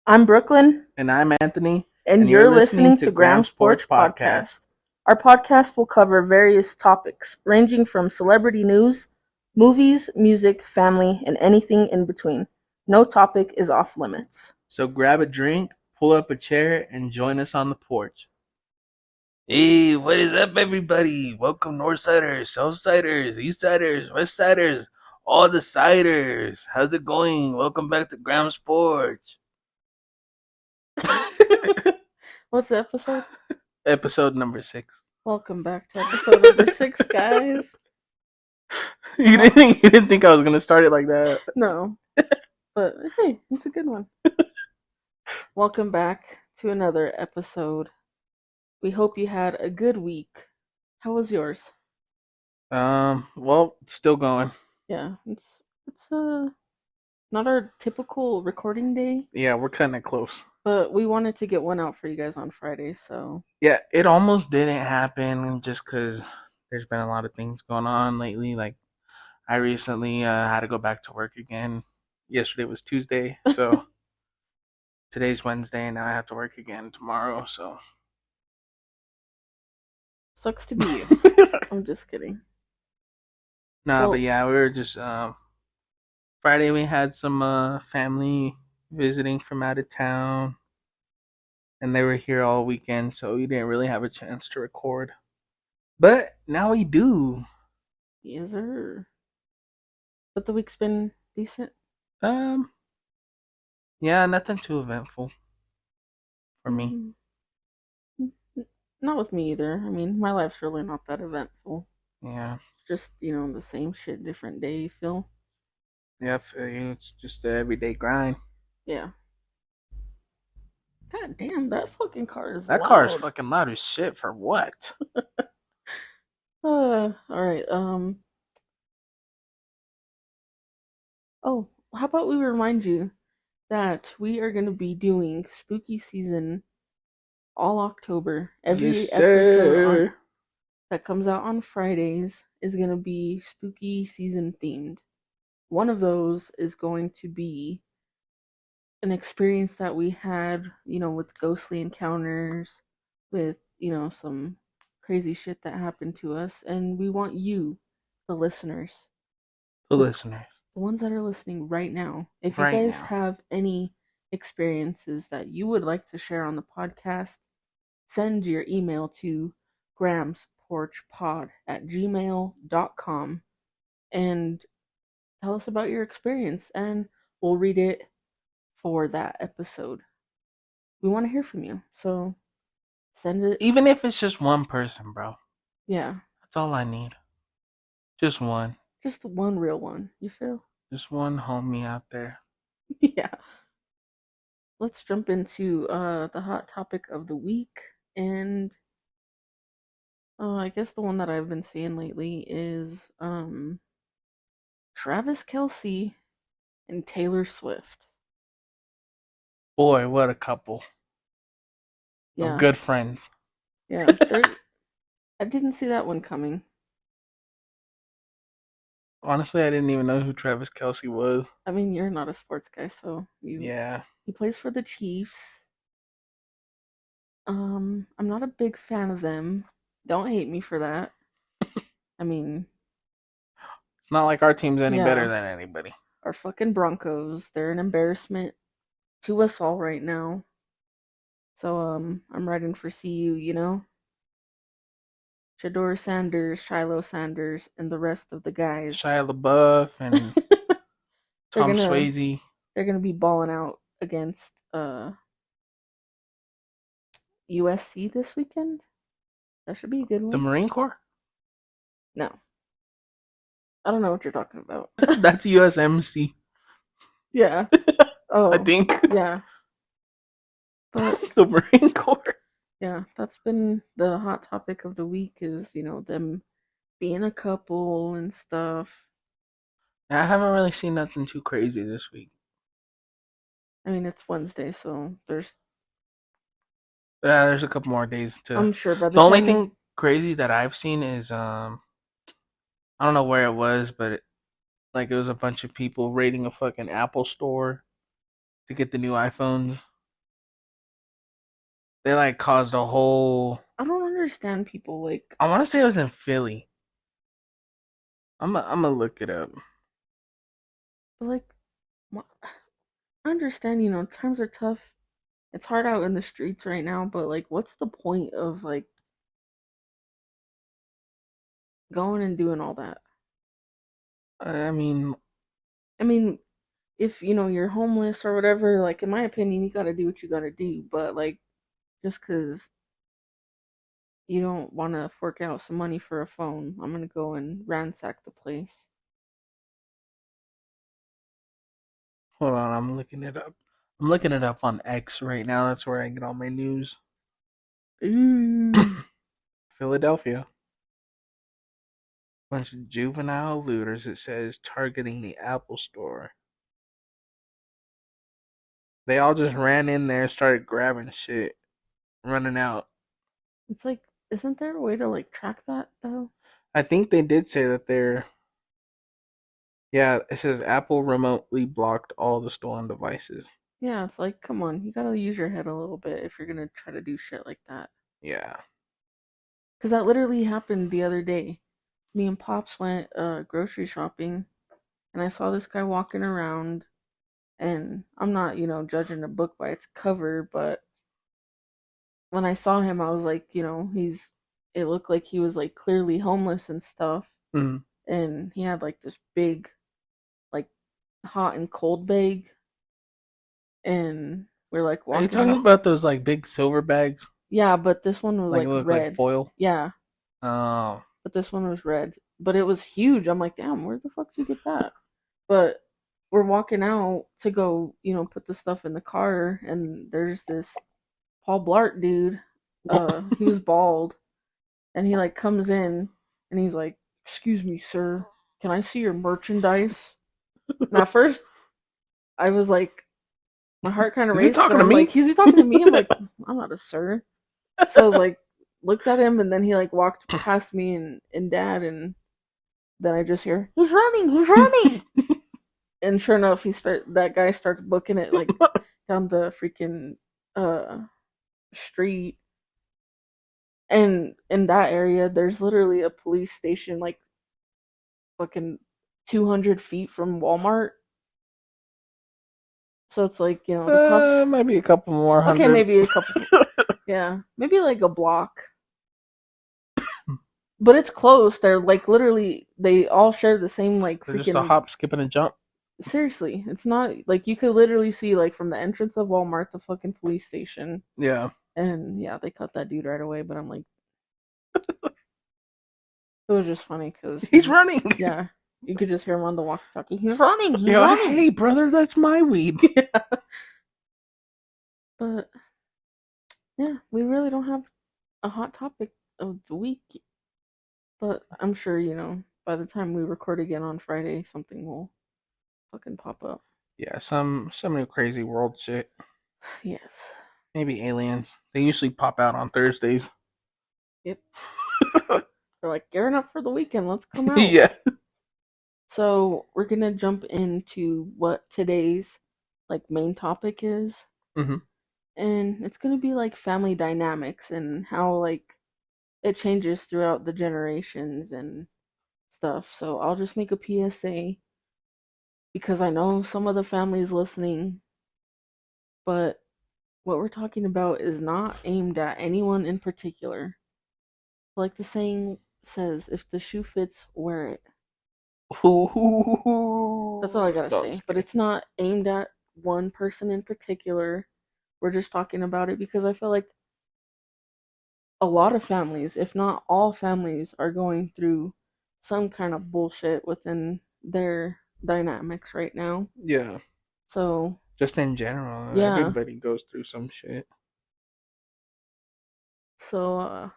I'm Brooklyn, And I'm Anthony, and and you're you're listening listening to to Graham's Graham's Porch Porch Podcast. Podcast. Our podcast will cover various topics, ranging from celebrity news, movies, music, family, and anything in between. No topic is off limits. So grab a drink, pull up a chair, and join us on the porch. Hey, what is up, everybody? Welcome, Northsiders, Southsiders, Eastsiders, Westsiders, all the siders. How's it going? Welcome back to Graham's Porch. What's the episode? Episode number 6. Welcome back to episode number 6, guys. You didn't think I was gonna start it like that? No, but hey, it's a good one. Welcome back to another episode. We hope you had a good week. How was yours? Well, it's still going. Yeah, it's not our typical recording day, Yeah, we're kind of close. but we wanted to get one out for you guys on Friday, so Yeah, it almost didn't happen just because there's been a lot of things going on lately. Like, I recently had to go back to work again. Yesterday was Tuesday, so today's Wednesday, and now I have to work again tomorrow. So sucks to be you. I'm just kidding. Nah, but yeah, we were just Friday. We had some family visiting from out of town, and they were here all weekend, so we didn't really have a chance to record. But now we do. Yes, sir. But the week's been decent. Yeah, nothing too eventful for me. Not with me either. I mean, my life's really not that eventful. Yeah. It's just, the same shit, different day, you feel? Yeah, it's just an everyday grind. Yeah. God damn, that fucking car is That loud. car is fucking loud as shit for what? Alright, oh, how about we remind you that we are going to be doing spooky season all October. Every episode that comes out on Fridays is going to be spooky season themed. One of those is going to be an experience that we had, with ghostly encounters, with, some crazy shit that happened to us. And we want you, the listeners, the ones that are listening right now, if you guys have any experiences that you would like to share on the podcast, send your email to gramsporchpod@gmail.com and tell us about your experience, and we'll read it for that episode. We want to hear from you, so send it. Even if it's just one person, bro. Yeah. That's all I need. Just one. Just one real one, you feel? Just one homie out there. Yeah. Let's jump into the hot topic of the week, and I guess the one that I've been seeing lately is Travis Kelce and Taylor Swift. Boy, what a couple. Yeah. Of good friends. Yeah. I didn't see that one coming. Honestly, I didn't even know who Travis Kelce was. I mean, you're not a sports guy, so Yeah. He plays for the Chiefs. I'm not a big fan of them. Don't hate me for that. I mean, it's not like our team's any better than anybody. Our fucking Broncos, they're an embarrassment to us all right now. So I'm riding for CU, Shador Sanders, Shiloh Sanders, and the rest of the guys. Shia LaBeouf and Tom Swayze. They're gonna be balling out against USC this weekend. That should be a good one. The Marine Corps? No. I don't know what you're talking about. That's USMC. Yeah. Oh. I think. Yeah. But the Marine Corps. Yeah, that's been the hot topic of the week is, them being a couple and stuff. I haven't really seen nothing too crazy this week. I mean, it's Wednesday, so there's a couple more days to. I'm sure by the only thing crazy that I've seen is I don't know where it was, but it was a bunch of people raiding a fucking Apple store to get the new iPhones. They like caused a whole. I don't understand people like. I want to say it was in Philly. I'm gonna look it up. But like, I understand. You know, times are tough. It's hard out in the streets right now. But like, what's the point of like going and doing all that? I mean, I mean, if you know you're homeless or whatever, like in my opinion, you gotta do what you gotta do. But like, just because you don't want to fork out some money for a phone, I'm gonna go and ransack the place. hold on, I'm looking it up. I'm looking it up on X right now. That's where I get all my news. Ooh. Philadelphia. Bunch of juvenile looters, it says, targeting the Apple store. They all just ran in there, started grabbing shit, running out. It's like, isn't there a way to like track that though? I think they did say that they're. Yeah, it says Apple remotely blocked all the stolen devices. Yeah, it's like, come on, you gotta use your head a little bit if you're gonna try to do shit like that. Yeah. Because that literally happened the other day. Me and Pops went grocery shopping, and I saw this guy walking around, and I'm not, you know, judging a book by its cover, but when I saw him, I was like, you know, it looked like he was like clearly homeless and stuff, Mm. and he had like this big, like, hot and cold bag, and we're like Are you walking talking out. about those like big silver bags? Yeah, but this one was Like it like look like red. foil? Yeah, Oh. but this one was red. But it was huge. I'm like, damn, where the fuck did you get that? But we're walking out to go, you know, put the stuff in the car, and there's this Paul Blart dude. He was bald, and he like comes in, and he's like, "Excuse me, sir, can I see your merchandise?" And at first, I was like, my heart kind of Is he raced, but talking to I'm like, me? "Is he talking to me?" I'm like, "I'm not a sir." So I was like, looked at him, and then he like walked past me and dad, and then I just hear, "He's running, he's running!" And sure enough, that guy starts booking it like down the freaking uh street. And in that area, there's literally a police station like fucking 200 feet from Walmart. So it's like, you know, the cops. Maybe a couple more Okay, hundred. maybe a couple. Yeah, maybe like a block. But it's close. They're like literally, they all share the same like They're just a freaking. hop, skip, and a jump. Seriously, it's not like you could literally see like from the entrance of Walmart the fucking police station. Yeah. And yeah, they cut that dude right away. But I'm like, it was just funny because He's running. yeah, you could just hear him on the walkie-talkie. He's running. He's You know, running. hey brother, that's my weed. Yeah. But yeah, we really don't have a hot topic of the week. But I'm sure you know by the time we record again on Friday, something will fucking pop up. Yeah, some new crazy world shit. Yes. Maybe aliens. They usually pop out on Thursdays. Yep. They're like gearing up for the weekend. Let's come out. Yeah. So we're gonna jump into what today's like main topic is, Hmm. and it's gonna be like family dynamics and how like it changes throughout the generations and stuff. So I'll just make a PSA because I know some of the families listening, but what we're talking about is not aimed at anyone in particular. Like the saying says, if the shoe fits, wear it. That's all I gotta No, I'm say. just But kidding. it's not aimed at one person in particular. We're just talking about it because I feel like a lot of families, if not all families, are going through some kind of bullshit within their dynamics right now. Yeah. So, Just in general, yeah. everybody goes through some shit. So,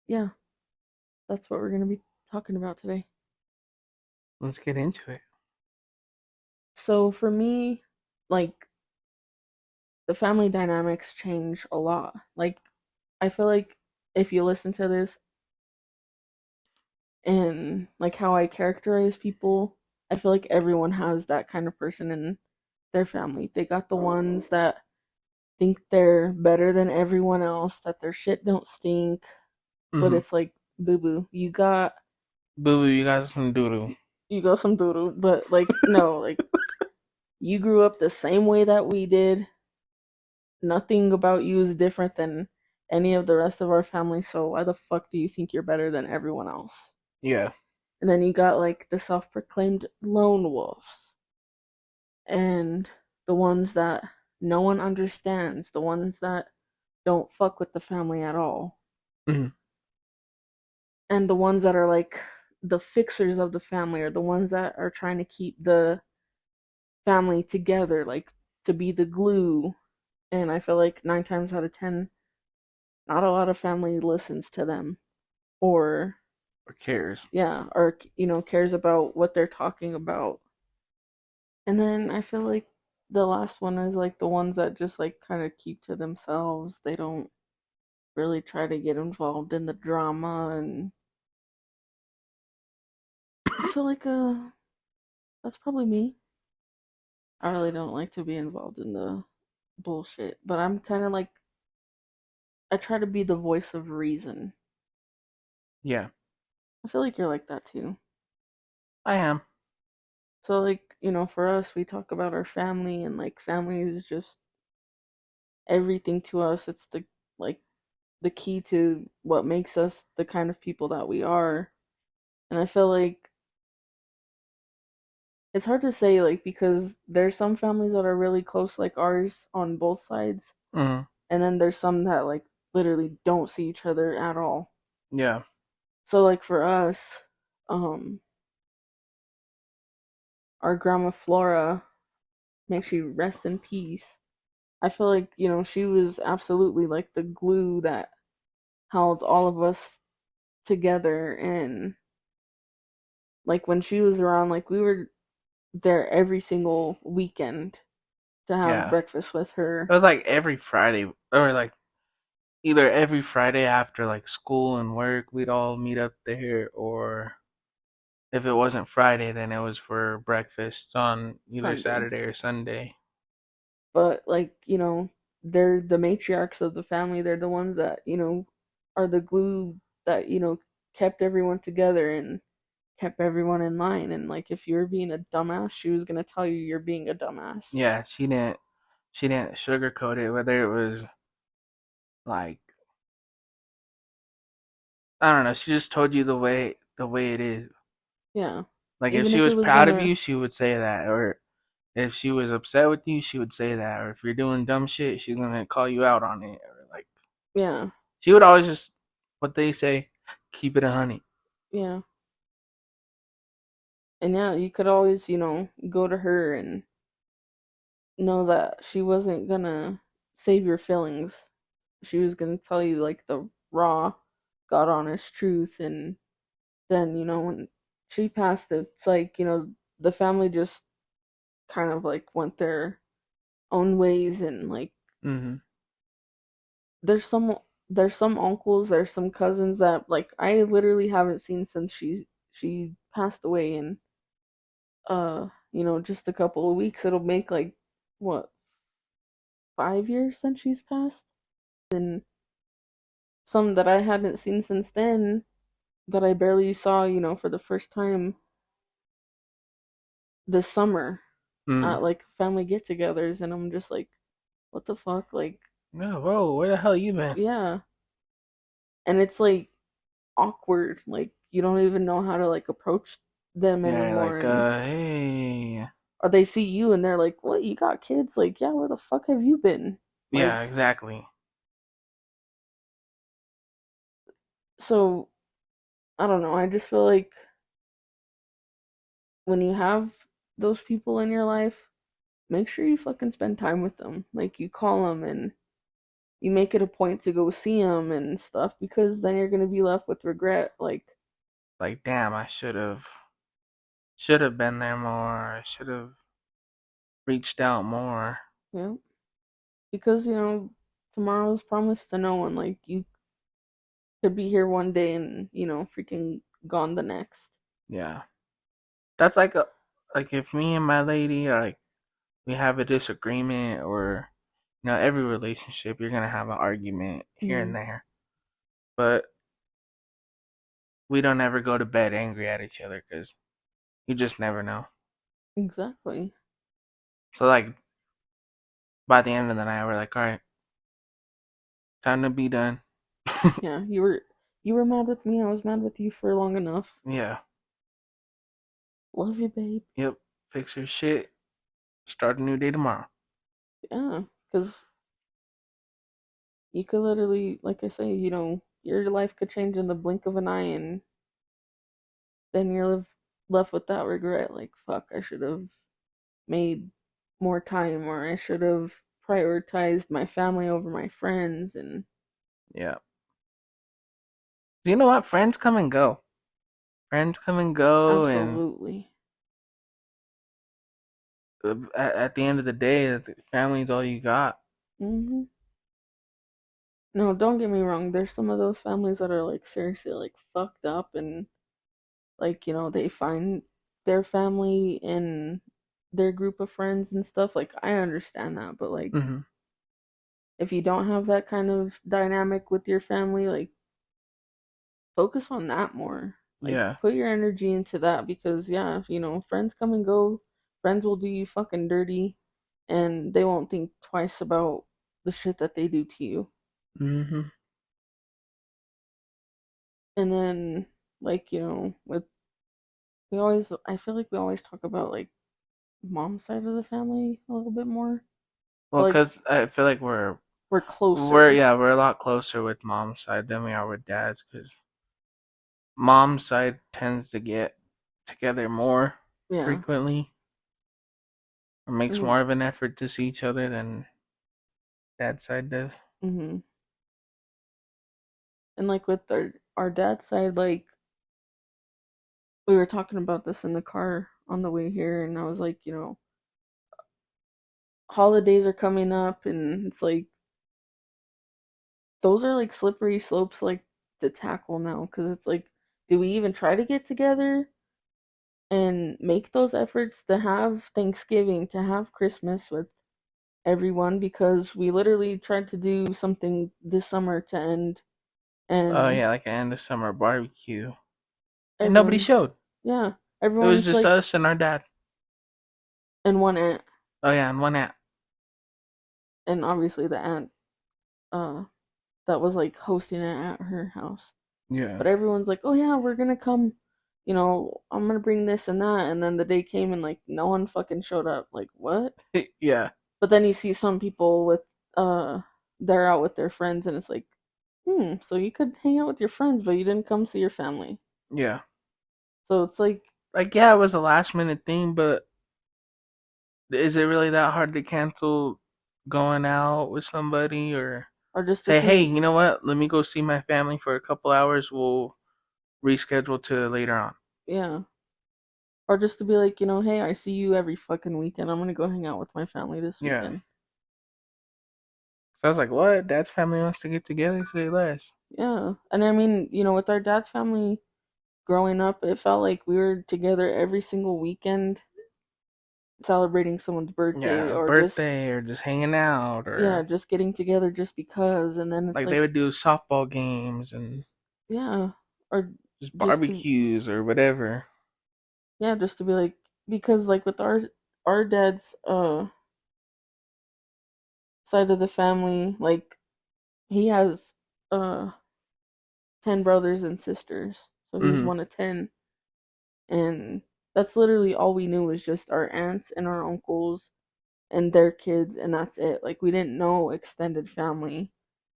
yeah, that's what we're going to be talking about today. Let's get into it. So, for me, like, the family dynamics change a lot. Like, I feel like if you listen to this and like how I characterize people, I feel like everyone has that kind of person their family. They got the ones that think they're better than everyone else, that their shit don't stink, but Mm-hmm. it's like, boo boo, you got Boo boo, you got some doodoo. some doodoo, but like no, like you grew up the same way that we did. Nothing about you is different than any of the rest of our family, so why the fuck do you think you're better than everyone else? Yeah. And then you got like the self proclaimed lone wolves and the ones that no one understands, the ones that don't fuck with the family at all, Mm-hmm. and the ones that are like the fixers of the family, or the ones that are trying to keep the family together, like to be the glue. And I feel like 9 times out of 10, not a lot of family listens to them, or Or cares. yeah, or cares about what they're talking about. And then I feel like the last one is like the ones that just like kind of keep to themselves. They don't really try to get involved in the drama, and I feel like that's probably me. I really don't like to be involved in the bullshit, but I'm kind of like, I try to be the voice of reason. Yeah. I feel like you're like that too. I am. So like, for us, we talk about our family, and like family is just everything to us. It's the like the key to what makes us the kind of people that we are. And I feel like it's hard to say, like, because there's some families that are really close like ours on both sides, Mm-hmm. and then there's some that like literally don't see each other at all. Yeah. So like for us, um our grandma Flora, may she rest in peace. I feel like, she was absolutely like the glue that held all of us together. And like when she was around, like we were there every single weekend to have Yeah. breakfast with It her. was like every Friday, or like either every Friday after like school and work, we'd all meet up there, or if it wasn't Friday, then it was for breakfast on either Sunday. Saturday or Sunday. But like, they're the matriarchs of the family. They're the ones that, are the glue that, kept everyone together and kept everyone in line. And like if you're being a dumbass, she was gonna tell you you're being a dumbass. Yeah, she didn't sugarcoat it, whether it was like, I don't know, she just told you the way it is. Yeah. Like if Even she if it was was proud of gonna you, she would say that, or if she was upset with you, she would say that, or if you're doing dumb shit, she's gonna call you out on it, or like yeah. she would always just, what they say, keep it 100. Yeah. And yeah, you could always, go to her and know that she wasn't gonna save your feelings. She was gonna tell you like the raw, God honest truth. And then, when she passed, it's like, the family just kind of like went their own ways. And like Mhm. there's some there's some uncles, there's some cousins that like I literally haven't seen since she passed away. And just a couple of weeks it'll make like what, 5 years since she's passed. And some that I hadn't seen since then, that I barely saw, for the first time this summer Mm. at like family get-togethers. And I'm just like, what the fuck, like, No, whoa, where the hell you been? yeah. And it's like awkward, like you don't even know how to like approach them Yeah, anymore. like, And hey. or they see you and they're like, what, you got kids? Like, yeah, where the fuck have you been? Yeah, Like, exactly. so I don't know, I just feel like when you have those people in your life, make sure you fucking spend time with them. Like, you call them and you make it a point to go see them and stuff, because then you're gonna be left with regret. Like, Like, damn, I should have been there more. I should have reached out more. because tomorrow's promised to no one. Like, you could be here one day and freaking gone the next. Yeah. That's like if me and my lady are like we have a disagreement, or every relationship you're gonna have an argument here and there, but we don't ever go to bed angry at each other because you just never know. Exactly. So like by the end of the night, we're like, all right, time to be done. Yeah, you were mad with me. I was mad with you for long enough. Yeah. Love you, babe. Yep. Fix your shit. Start a new day tomorrow. Yeah, because you could literally, like I say, your life could change in the blink of an eye, and then you're left with that regret. Like, fuck, I should have made more time, or I should have prioritized my family over my friends. And Yeah. You know what? Friends come and go. Friends come and go, and absolutely. at the end of the day, family is all you got. hmm No, don't get me wrong. There's some of those families that are like seriously like fucked up, and like they find their family in their group of friends and stuff. Like I understand that, but like Mm-hmm. if you don't have that kind of dynamic with your family, like focus on that more. Like Yeah. put your energy into that, because yeah, friends come and go. Friends will do you fucking dirty, and they won't think twice about the shit that they do to you. Mm-hmm. And then like, with I feel like we always talk about like mom's side of the family a little bit more. But Well, like cause I feel like we're we're we're closer. yeah we're a lot closer with mom's side than we are with dad's, cause mom's side tends to get together more Yeah. frequently, or makes And more of an effort to see each other than dad's side does. mhm. And like with our dad's side, like we were talking about this in the car on the way here, and I was like, holidays are coming up, and it's like those are like slippery slopes like to tackle now, because it's like, do we even try to get together and make those efforts to have Thanksgiving, to have Christmas with everyone? Because we literally tried to do something this summer to end, Oh and yeah, like an end of summer barbecue, and nobody everyone, showed. yeah, It was everyone's just like, us and our dad. and one aunt, Oh yeah, and one app. and obviously the aunt uh that was like hosting it at her house. Yeah. But everyone's like, "Oh yeah, we're gonna come. I'm gonna bring this and that." And then the day came, and like no one fucking showed up. Like what? Yeah. But then you see some people with uh, they're out with their friends, and it's like, so you could hang out with your friends, but you didn't come see your family. Yeah. So it's Like yeah, it was a last minute thing, but is it really that hard to cancel going out with somebody, or or just to say, hey, see, you know what? Let me go see my family for a couple hours. We'll reschedule to later on. yeah, or just to be like, hey, I see you every fucking weekend. I'm gonna go hang out with my family this Yeah. weekend. So I was like, what? Dad's family wants to get together? Say less. Yeah, and I mean, with our dad's family growing up, it felt like we were together every single weekend celebrating someone's birthday, Yeah, a or just, birthday or just hanging out, yeah, or just getting together just because. And then it's like they like, would do softball games and yeah, or just just to, barbecues or whatever. yeah, just to be like, because like with our dad's side of the family, like he has uh 10 brothers and sisters, so he's Hmm. one of 10. And that's literally all we knew, was just our aunts and our uncles and their kids, and that's it. Like we didn't know extended family.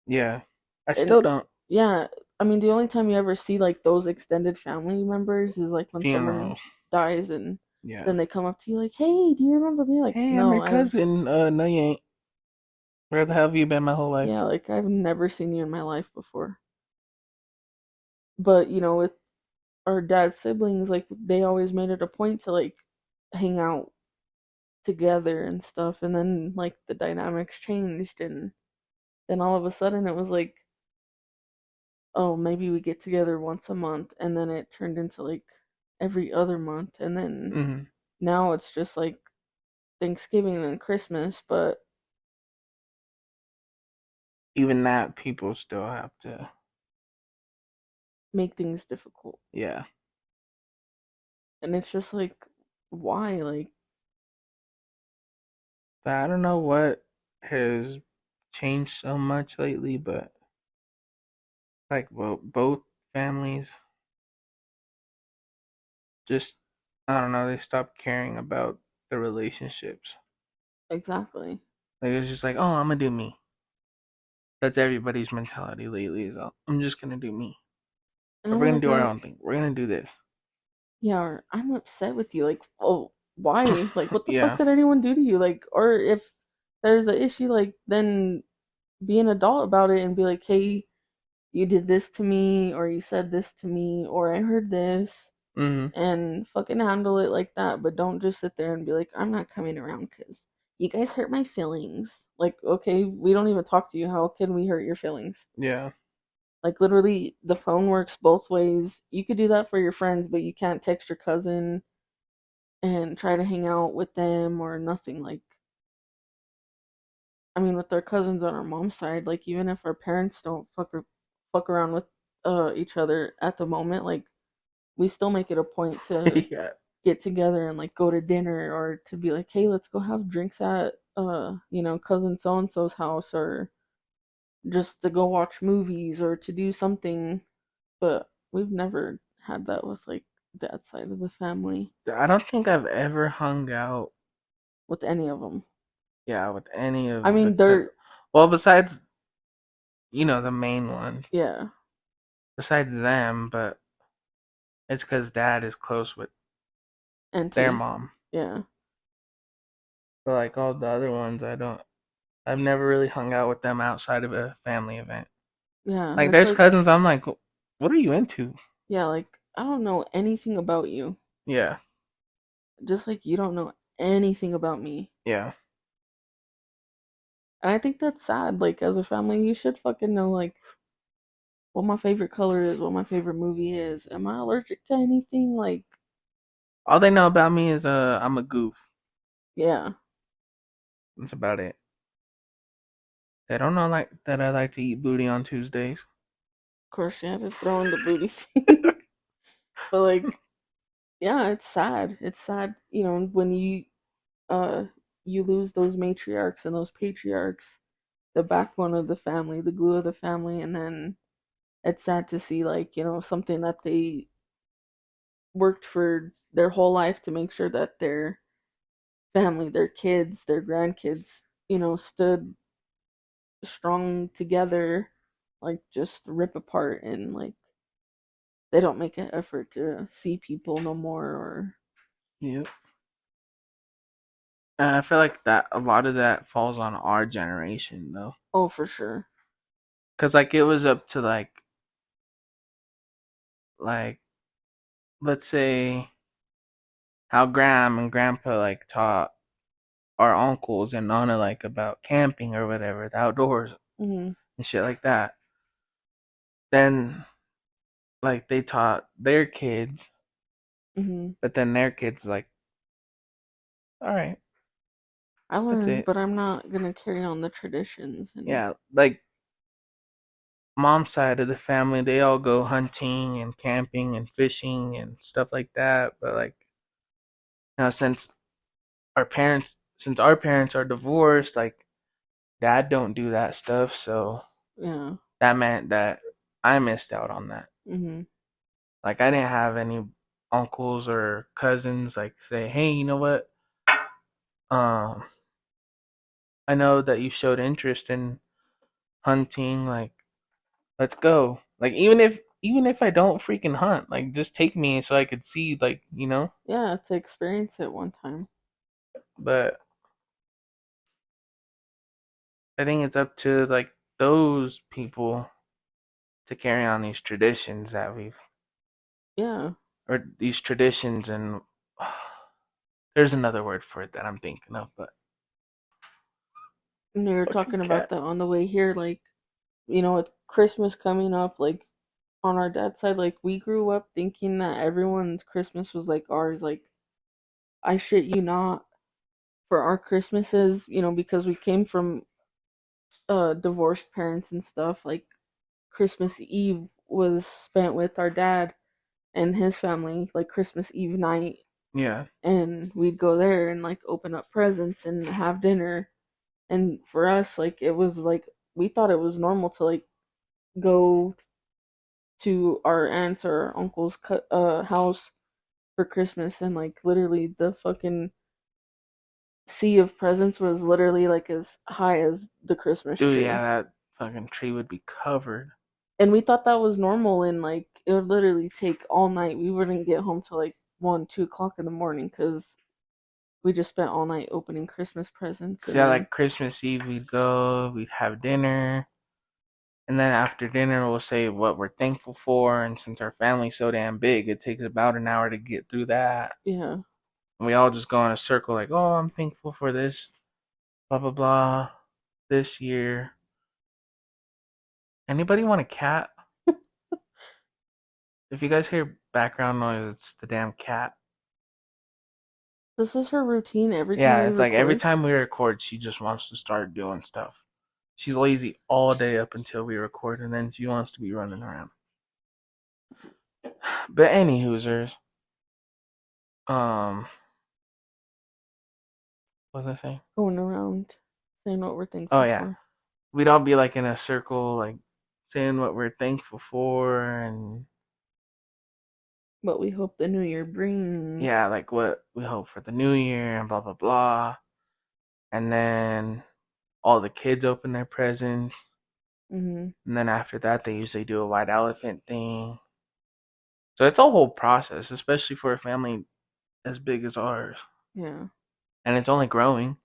Yeah. I And still don't. yeah, I mean the only time you ever see like those extended family members is like when someone Funeral. dies, and Yeah. then they come up to you like, "Hey, do you remember me?" Like, Hey, I'm your "No, I've cousin. No, you ain't. Where the hell have you been my whole life? yeah, like I've never seen you in my life before." But, with our dad's siblings, like they always made it a point to like hang out together and stuff, and then like the dynamics changed, and then all of a sudden it was like, oh, maybe we get together once a month, and then it turned into like every other month, and then Hmm. now it's just like Thanksgiving and Christmas, but even that people still have to. make things difficult. Yeah. And it's just like, why? Like, But I don't know what has changed so much lately, but like well, both families just I don't know, they stopped caring about the relationships. exactly. Like it's just like, oh, I'm gonna do me. That's everybody's mentality lately. Is I'm just gonna do me. And Or I'm we're gonna like, do our own thing. We're gonna do this. yeah, or I'm upset with you. Like, oh, why? Like, what the fuck Yeah. did anyone do to you? Like, or if there's an issue, like, then be an adult about it and be like, hey, you did this to me, or you said this to me, or I heard this, Mhm. and fucking handle it like that. But don't just sit there and be like, I'm not coming around because you guys hurt my feelings. Like, okay, we don't even talk to you. How can we hurt your feelings? Yeah. Like, literally, the phone works both ways. You could do that for your friends, but you can't text your cousin and try to hang out with them or nothing. Like, I mean, with our cousins on our mom's side, like, even if our parents don't fuck around with each other at the moment, like, we still make it a point to Yeah. get together and like go to dinner, or to be like, hey, let's go have drinks at cousin so and so's house, or just to go watch movies or to do something. But we've never had that with like that side of the family I don't think I've ever hung out, with any of them. yeah, with any I of the mean, they're well, besides the main ones, yeah, besides them, but it's because dad is close with their auntie, mom. yeah, But like all the other ones, I don't. I've never really hung out with them outside of a family event. yeah. And Like it's there's like, cousins, I'm like, what are you into? yeah, like I don't know anything about you, Yeah, just like you don't know anything about me. yeah. And I think that's sad. Like, as a family, you should fucking know, like, what my favorite color is, what my favorite movie is. Am I allergic to anything? Like, All they know about me is I'm a goof. yeah, of That's about it. They don't know like that I like to eat booty on Tuesdays. course, you had to throw in the booty thing. But, like, yeah, it's sad. It's sad, when uh, you lose those matriarchs and those patriarchs, the backbone of the family, the glue of the family, and then it's sad to see, like, something that they worked for their whole life to make sure that their family, their kids, their grandkids, stood strong together, like, just rip apart, and like they don't make an effort to see people no more. Or Yep. I feel like that a lot of that falls on our generation though, oh, for sure. because like it was up to like let's say how Graham and Grandpa like taught our uncles and Nana like about camping or whatever, the outdoors Mhm. and shit like that. Then like they taught their kids, Mhm. but then their kids like, all right, I that's learned, it. but I'm not gonna carry on the traditions. And Yeah, like mom's side of the family, they all go hunting and camping and fishing and stuff like that. But like, since our parents, our parents are divorced, like dad don't do that stuff, so yeah. that meant that I missed out on that. Mhm. Like I didn't have any uncles or cousins like say, hey, you know what? Um, I know that you showed interest in hunting. Like, let's go. Like even if I don't freaking hunt, like just take me so I could see, like Yeah, to experience it one time. But I think it's up to like those people to carry on these traditions that we've Yeah. or these traditions and there's another word for it that I'm thinking of, but And we were fucking talking about cat. that on the way here, like, with Christmas coming up, like, on our dad's side, like, we grew up thinking that everyone's Christmas was like ours. Like, I shit you not, for our Christmases, because we came from divorced parents and stuff, like Christmas Eve was spent with our dad and his family, like Christmas Eve night. Yeah. And we'd go there and like open up presents and have dinner. And for us, like it was like we thought it was normal to like go to our aunt's or our uncle's house for Christmas, and like literally the fucking sea of presents was literally like as high as the Christmas Dude, yeah, tree. that fucking tree would be covered. And we thought that was normal, and like it would literally take all night. We wouldn't get home till like 1, 2 o'clock in the morning because we just spent all night opening Christmas presents. Cause And yeah, then like Christmas Eve, we'd go, we'd have dinner, and then after dinner, we'll say what we're thankful for. And since our family's so damn big, it takes about an hour to get through that. yeah, And we all just go in a circle, like, oh, I'm thankful for this, blah blah blah, this year. Anybody want a cat? If you guys hear background noise, it's the damn cat. this is her routine every time Yeah, we it's like every record. time we record, she just wants to start doing stuff. She's lazy all day up until we record, and then she wants to be running around. But any Hoosers, what was I saying? Going around saying what we're Oh thankful yeah, for, we'd all be like in a circle, like saying what we're thankful for, and what we hope the new year brings. yeah, like what we hope for the new year, and blah blah blah. And then all the kids open their presents, Mm-hmm. and then after that, they usually do a white elephant thing. So it's a whole process, especially for a family as big as ours, Yeah. and it's only growing.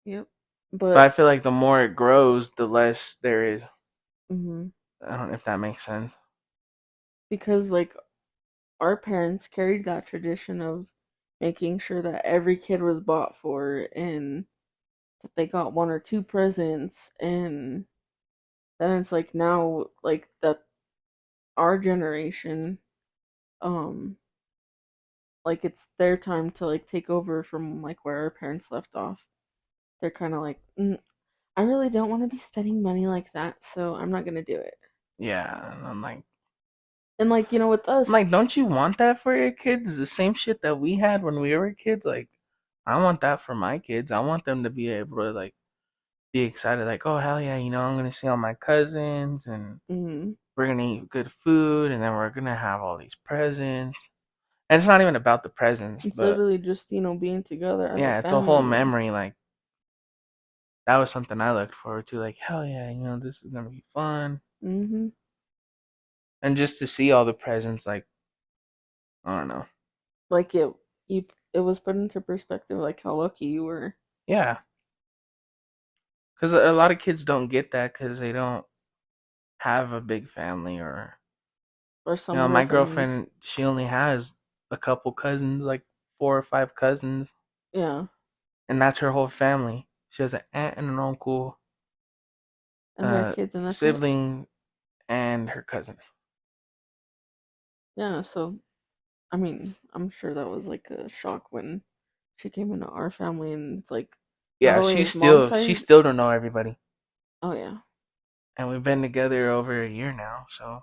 Yep. But I But feel like the more it grows, the less there is. mm-hmm. I don't know if that makes sense. Because like our parents carried that tradition of making sure that every kid was bought for, and that they got one or two presents. And then it's like now like that our generation, um like it's their time to like take over from like where our parents left off. They're kind of like, I really don't want to be spending money like that, so I'm not gonna do it. Yeah, and And like with I'm us, like, don't you want that for your kids? The same shit that we had when we were kids. Like, I want that for my kids. I want them to be able to like be excited, like, oh hell yeah, I'm gonna see all my cousins, and mm, we're gonna eat good food, and then we're gonna have all these presents. And it's not even about the presents, it's but literally just being together as a yeah, it's a whole family. And memory. Like that was something I looked forward to. Like hell yeah, this is gonna be fun, mm-hmm. and just to see all the presents, like I don't know, Like it was put into perspective, like how lucky you were. yeah, because a lot of kids don't get that because they don't have a big family, or Or some of their my families. girlfriend, she only has a couple cousins, like 4 or 5 cousins, Yeah. and that's her whole family. She has an aunt and an uncle, And their kids, and that's it. sibling, and her cousin. Yeah, so I mean, I'm sure that was like a shock when she came into our family, and it's like not Yeah, only she is mom's still she side. still don't know everybody, Oh yeah. and we've been together over a year now. So,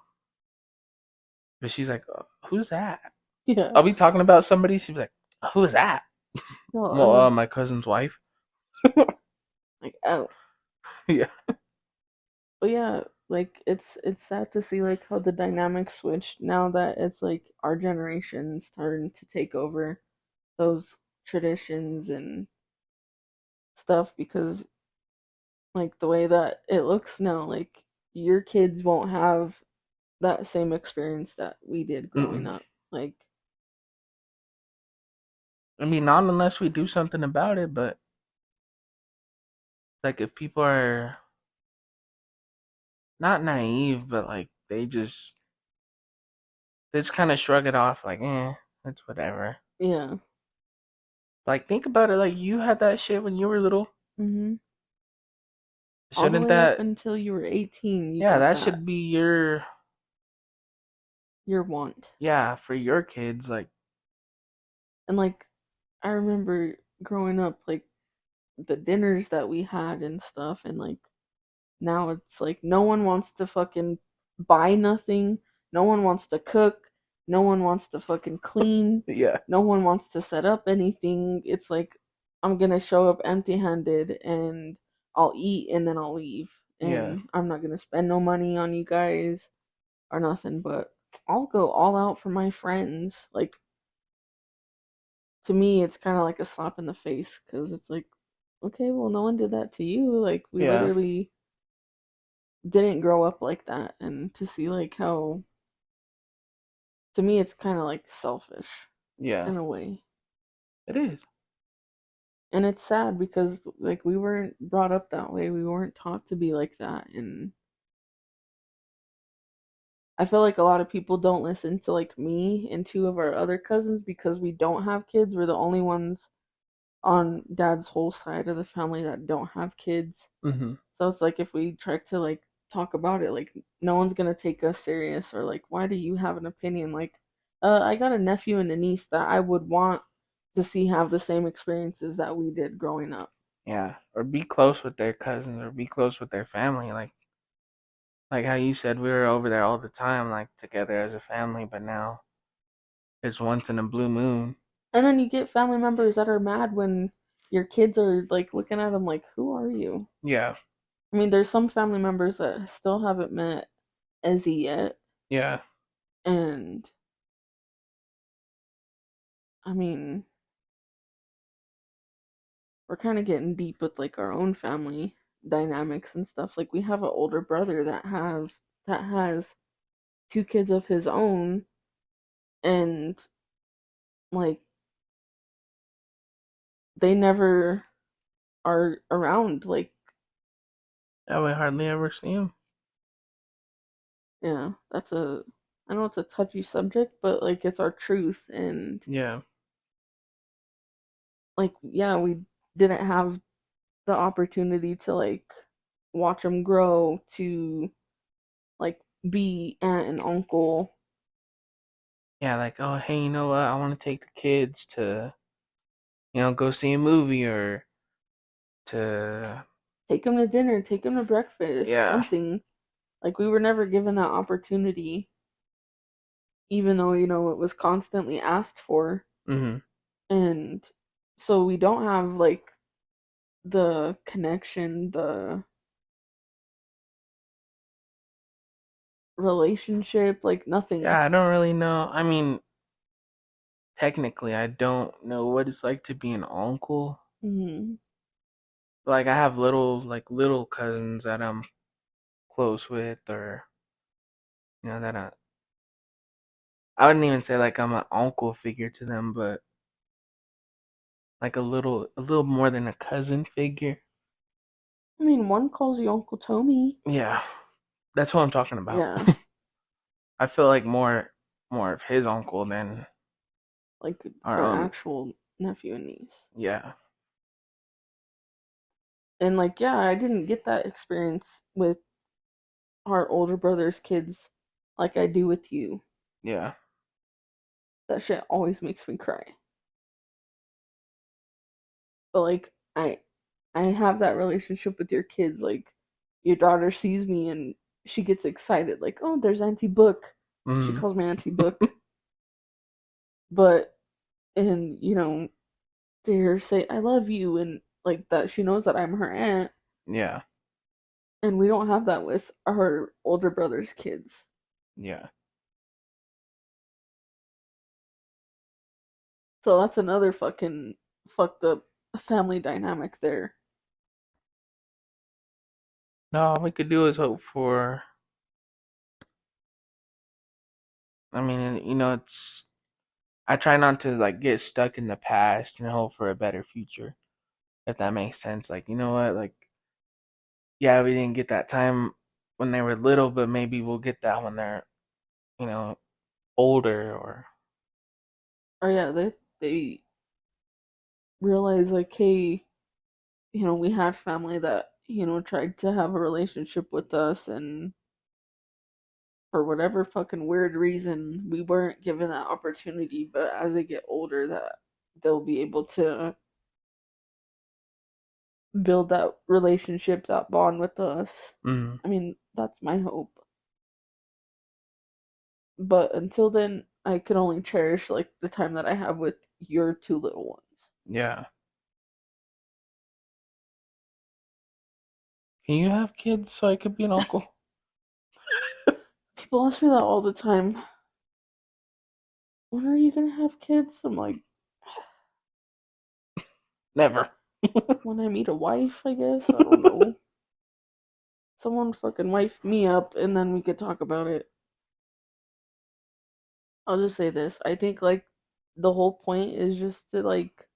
but she's like, "Who's that?" Yeah. I'll be talking about somebody. She's like, "Who's that?" Well, Well, my cousin's wife. like oh, Yeah. but yeah, like it's sad to see like how the dynamic switched now that it's like our generation's starting to take over those traditions and stuff, because like the way that it looks now, like your kids won't have that same experience that we did growing Mm-mm. up. Like, I mean, not unless we do something about it. But like, if people are not naive, but like they just kind of shrug it off, like, it's whatever. yeah. Like, think about it. Like, you had that shit when you were little. Mm-hmm. All the Shouldn't way up that? until you were 18, you Yeah, got that that should be your want. yeah, for your kids. Like, And like I remember growing up, like the dinners that we had and stuff, and like now it's like no one wants to fucking buy nothing, no one wants to cook, no one wants to fucking clean, Yeah. no one wants to set up anything. It's like I'm gonna show up empty-handed and I'll eat and then I'll leave, Yeah. and I'm not gonna spend no money on you guys or nothing, but I'll go all out for my friends. Like, to me, it's kind of like a slap in the face because it's like, okay, well, no one did that to you. Like, we Yeah. literally didn't grow up like that. And to see, like, how, to me, it's kind of like selfish Yeah. in a way. It is. And it's sad because, like, we weren't brought up that way. We weren't taught to be like that. And I feel like a lot of people don't listen to, like, me and two of our other cousins because we don't have kids. We're the only ones on dad's whole side of the family that don't have kids. Mm-hmm. So it's like if we try to like talk about it, like no one's gonna take us serious, or like why do you have an opinion? Like, I got a nephew and a niece that I would want to see have the same experiences that we did growing up. Yeah. Or be close with their cousins or be close with their family. Like how you said we were over there all the time, like together as a family, but now it's once in a blue moon. And then you get family members that are mad when your kids are like looking at them like, "Who are you?" Yeah. I mean, there's some family members that still haven't met Ezzy yet, Yeah. and I mean, we're kind of getting deep with like our own family dynamics and stuff. Like we have an older brother that has two kids of his own, and like they never are around. Like, Yeah, we hardly ever see them. yeah, that's a, I know it's a touchy subject, but like it's our truth. And Yeah. like, yeah, we didn't have the opportunity to like watch them grow to like be aunt and uncle. Yeah, like, oh, hey, you know what? I want to take the kids to, go see a movie or to, Take them to dinner, take them to breakfast, yeah. something. Like we were never given that opportunity, even though it was constantly asked for. Mm-hmm. And so we don't have like the connection, the relationship, like Yeah, nothing. I don't really know. I mean, technically, I don't know what it's like to be an uncle. Hmm. Like, I have little cousins that I'm close with, or, that I wouldn't even say like I'm an uncle figure to them, but like a little more than a cousin figure. I mean, one calls you Uncle Tommy. Yeah, that's what I'm talking about. Yeah, I feel like more of his uncle than like our our own. actual nephew and niece. Yeah, And like, yeah, I didn't get that experience with our older brother's kids like I do with you. yeah, That shit always makes me cry. But like, I have that relationship with your kids. Like, your daughter sees me and she gets excited. Like, oh, there's Auntie Book. She mm, calls me Auntie Book. But and to hear her say I love you and like that, she knows that I'm her aunt, yeah, and we don't have that with our older brother's kids. yeah. So that's another fucking fucked up family dynamic there. No, all we could do is hope for. I mean, it's. I try not to like get stuck in the past and hope for a better future. If that makes sense. Like, you know what? Like, yeah, we didn't get that time when they were little, but maybe we'll get that when they're, you know, older or. Or yeah, they realize like, hey, we had family that tried to have a relationship with us, and for whatever fucking weird reason, we weren't given that opportunity. But as they get older, that they'll be able to build that relationship, that bond with us. Mm. I mean, that's my hope. But until then, I can only cherish like the time that I have with your two little ones. Yeah. Can you have kids so I could be an uncle? People ask me that all the time. When are you gonna have kids? I'm like, Never. when I meet a wife, I guess. I don't know. Someone fucking wife me up and then we could talk about it. I'll just say this. I think like the whole point is just to like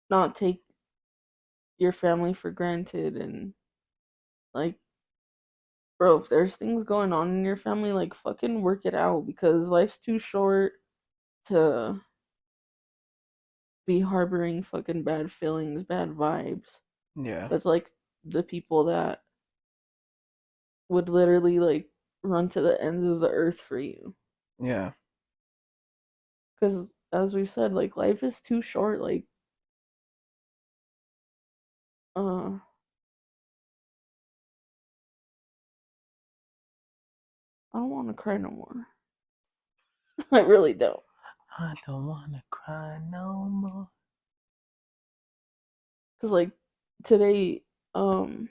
not take your family for granted and like bro, if there's things going on in your family, like fucking work it out because life's too short to be harboring fucking bad feelings, bad vibes. Yeah. That's like the people that would literally like run to the ends of the earth for you. Yeah. Because as we've said, like life is too short. Like, uh, I don't want to cry no more. I really don't. I don't wanna cry no more. Because like today, um,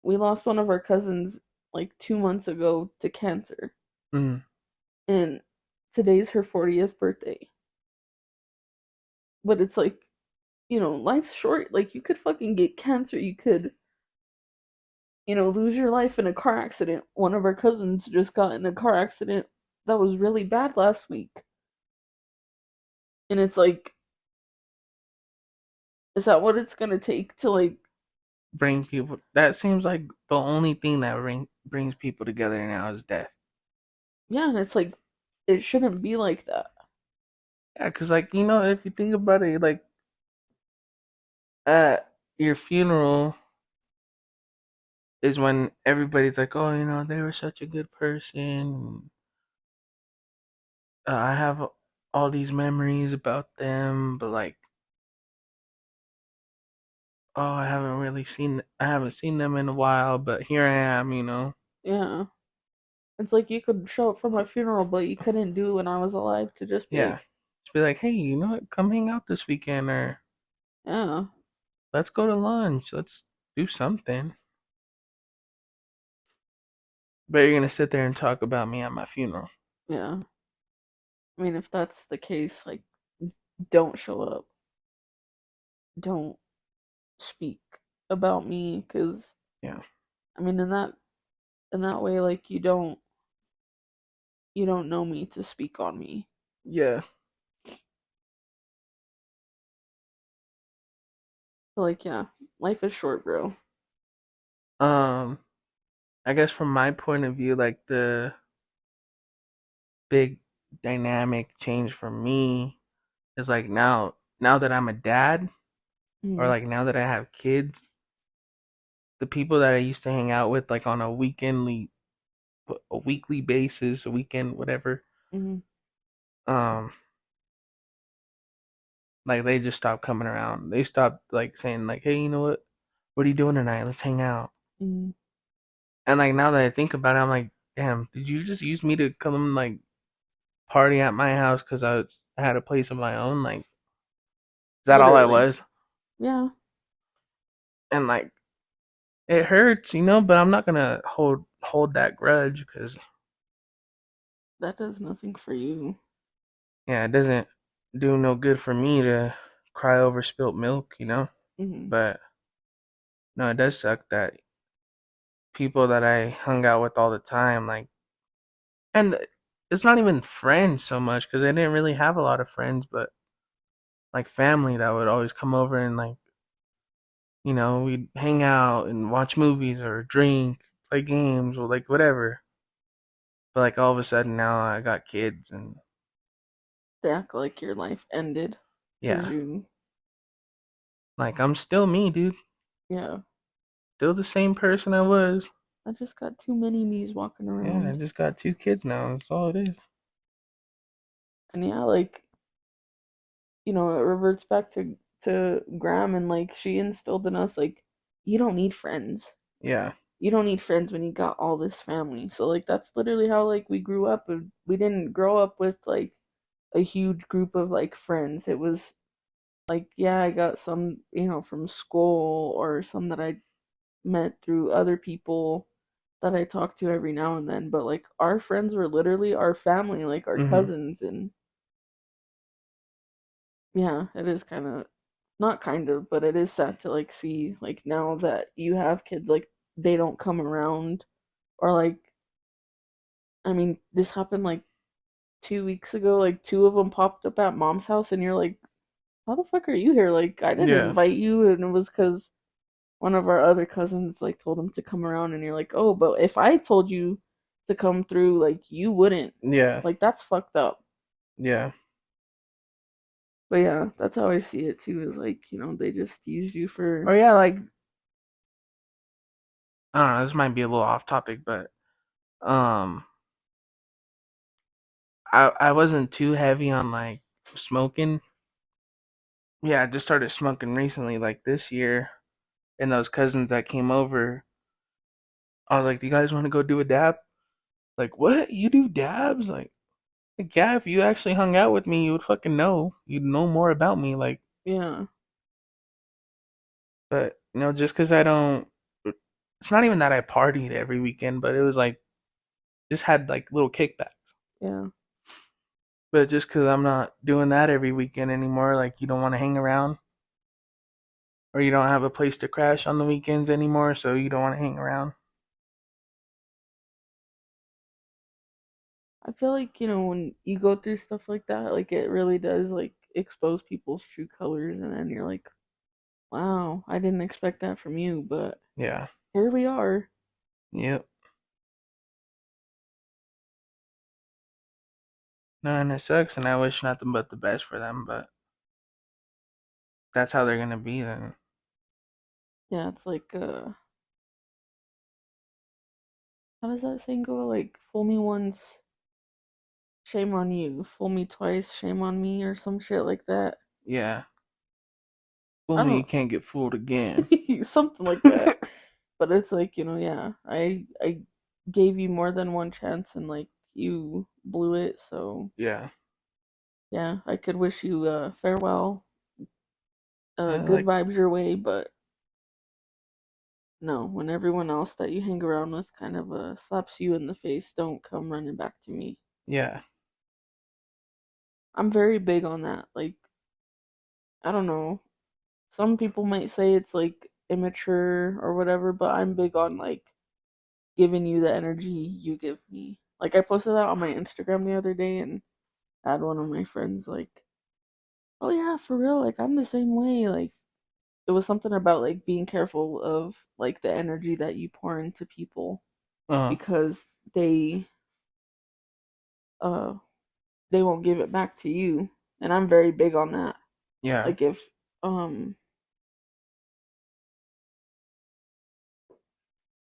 we lost one of our cousins like 2 months ago to cancer, Mm. and today's her 40th birthday. But it's like, life's short. Like you could fucking get cancer. You could, lose your life in a car accident. One of our cousins just got in a car accident that was really bad last week. And it's like, is that what it's gonna take to like, Bring people. That seems like the only thing that brings people together now is death. yeah, and it's like, it shouldn't be like that. Yeah, cause like if you think about it, like at your funeral is when everybody's like, oh, they were such a good person. I have all these memories about them, but like, oh, I haven't seen them in a while, but here I am. Yeah. It's like you could show up for my funeral, but you couldn't do it when I was alive to just be Yeah. like, Just be like, hey, you know what? Come hang out this weekend, or yeah, let's go to lunch. Let's do something. But you're gonna sit there and talk about me at my funeral. yeah. I mean, if that's the case, like, don't show up. Don't speak about me, because Yeah. I mean, in that way, like, you don't know me to speak on me. Yeah. But like, yeah, life is short, bro. Um, I guess from my point of view, like the big dynamic change for me is like now that I'm a dad, or Mm, like now that I have kids, the people that I used to hang out with like on a weekly basis, a weekend, whatever, mm, um, like they just stopped coming around. They stopped like saying like, hey, you know what are you doing tonight? Let's hang out. mm. And like now that I think about it, I'm like, damn, did you just use me to come like party at my house because I had a place of my own? Like, is that all I Literally. was? Yeah, And like, it hurts, but I'm not gonna hold that grudge because that does nothing for you. yeah, it doesn't do no good for me to cry over spilt milk. Mm, But no, it does suck that people that I hung out with all the time, like, and it's not even friends so much because I didn't really have a lot of friends, but like family that would always come over and like, we'd hang out and watch movies or drink, play games or like whatever. But like all of a sudden now I got kids and they act like your life ended because yeah, you, like I'm still me, dude. yeah. Still the same person I was. I just got too many me's walking Yeah, I around. just got 2 kids now. That's all it is. And yeah, like, it reverts back to Graham, and like she instilled in us like you don't need friends. Yeah. You don't need friends when you got all this family. So like that's literally how like we grew up. And we didn't grow up with like a huge group of like friends. It was like yeah, I got some, from school or some that I met through other people that I talked to every now and then, but like our friends were literally our family, like our Mhm. cousins. And yeah, it is kind of not kind of, but it is sad to like see like now that you have kids, like they don't come around. Or like, I mean, this happened like 2 weeks ago, like two of them popped up at mom's house, and you're like, how the fuck are you here? Like I didn't Yeah. invite you. And it was because one of our other cousins like told him to come around, and you're like, oh, but if I told you to come through, like you wouldn't. Yeah. Like that's fucked up. Yeah. But yeah, that's how I see it too. Is like, they just used you Or for. yeah, like I don't know, this might be a little off topic, but um I wasn't too heavy on like smoking. Yeah, I just started smoking recently, like this year. And those cousins that came over, I was like, "Do you guys want to go do a dab?" Like, what? You do dabs? Like, yeah, if you actually hung out with me, you would fucking know. You'd know more about me. Like, Yeah, but just because I don't, it's not even that I partied every weekend, but it was like just had like little kickbacks. yeah. But just because I'm not doing that every weekend anymore, like you don't want to hang around, or you don't have a place to crash on the weekends anymore, so you don't want to hang around. I feel like, when you go through stuff like that, like it really does like expose people's true colors, and then you're like, wow, I didn't expect that from you, but Yeah. here we are. Yep. No, and it sucks, and I wish nothing but the best for them, but that's how they're gonna be then. Yeah, it's like how does that saying go? Like, fool me once, shame on you. Fool me twice, shame on me, or some shit like that. Yeah. Fool I me, you don't can't get fooled again. something like that. But it's like, yeah, I gave you more than one chance, and like you blew it. So Yeah. yeah, I could wish you farewell, Yeah, good like, vibes your way, but no, when everyone else that you hang around with kind of slaps you in the face, don't come running back to me. yeah. I'm very big on that. Like, I don't know. Some people might say it's like immature or whatever, but I'm big on like giving you the energy you give me. Like I posted that on my Instagram the other day, and I had one of my friends like, "Oh yeah, for real, like I'm the same way." Like it was something about like being careful of like the energy that you pour into people, Uh, because uh they won't give it back to you. And I'm very big on that. yeah. Like if um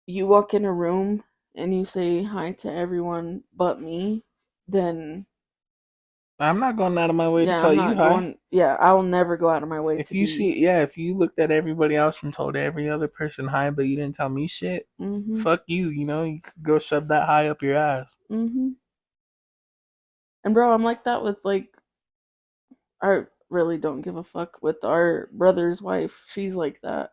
you walk in a room and you say hi to everyone but me, then I'm not going out of my way to yeah, tell I'm you not hi. going. Yeah, I'll never go out of my way If to you be. see, yeah, if you looked at everybody else and told every other person hi, but you didn't tell me shit, Mhm. fuck you. You could go shove that hi up your ass. Mhm. And bro, I'm like that with like I really don't give a fuck with our brother's wife. She's like that.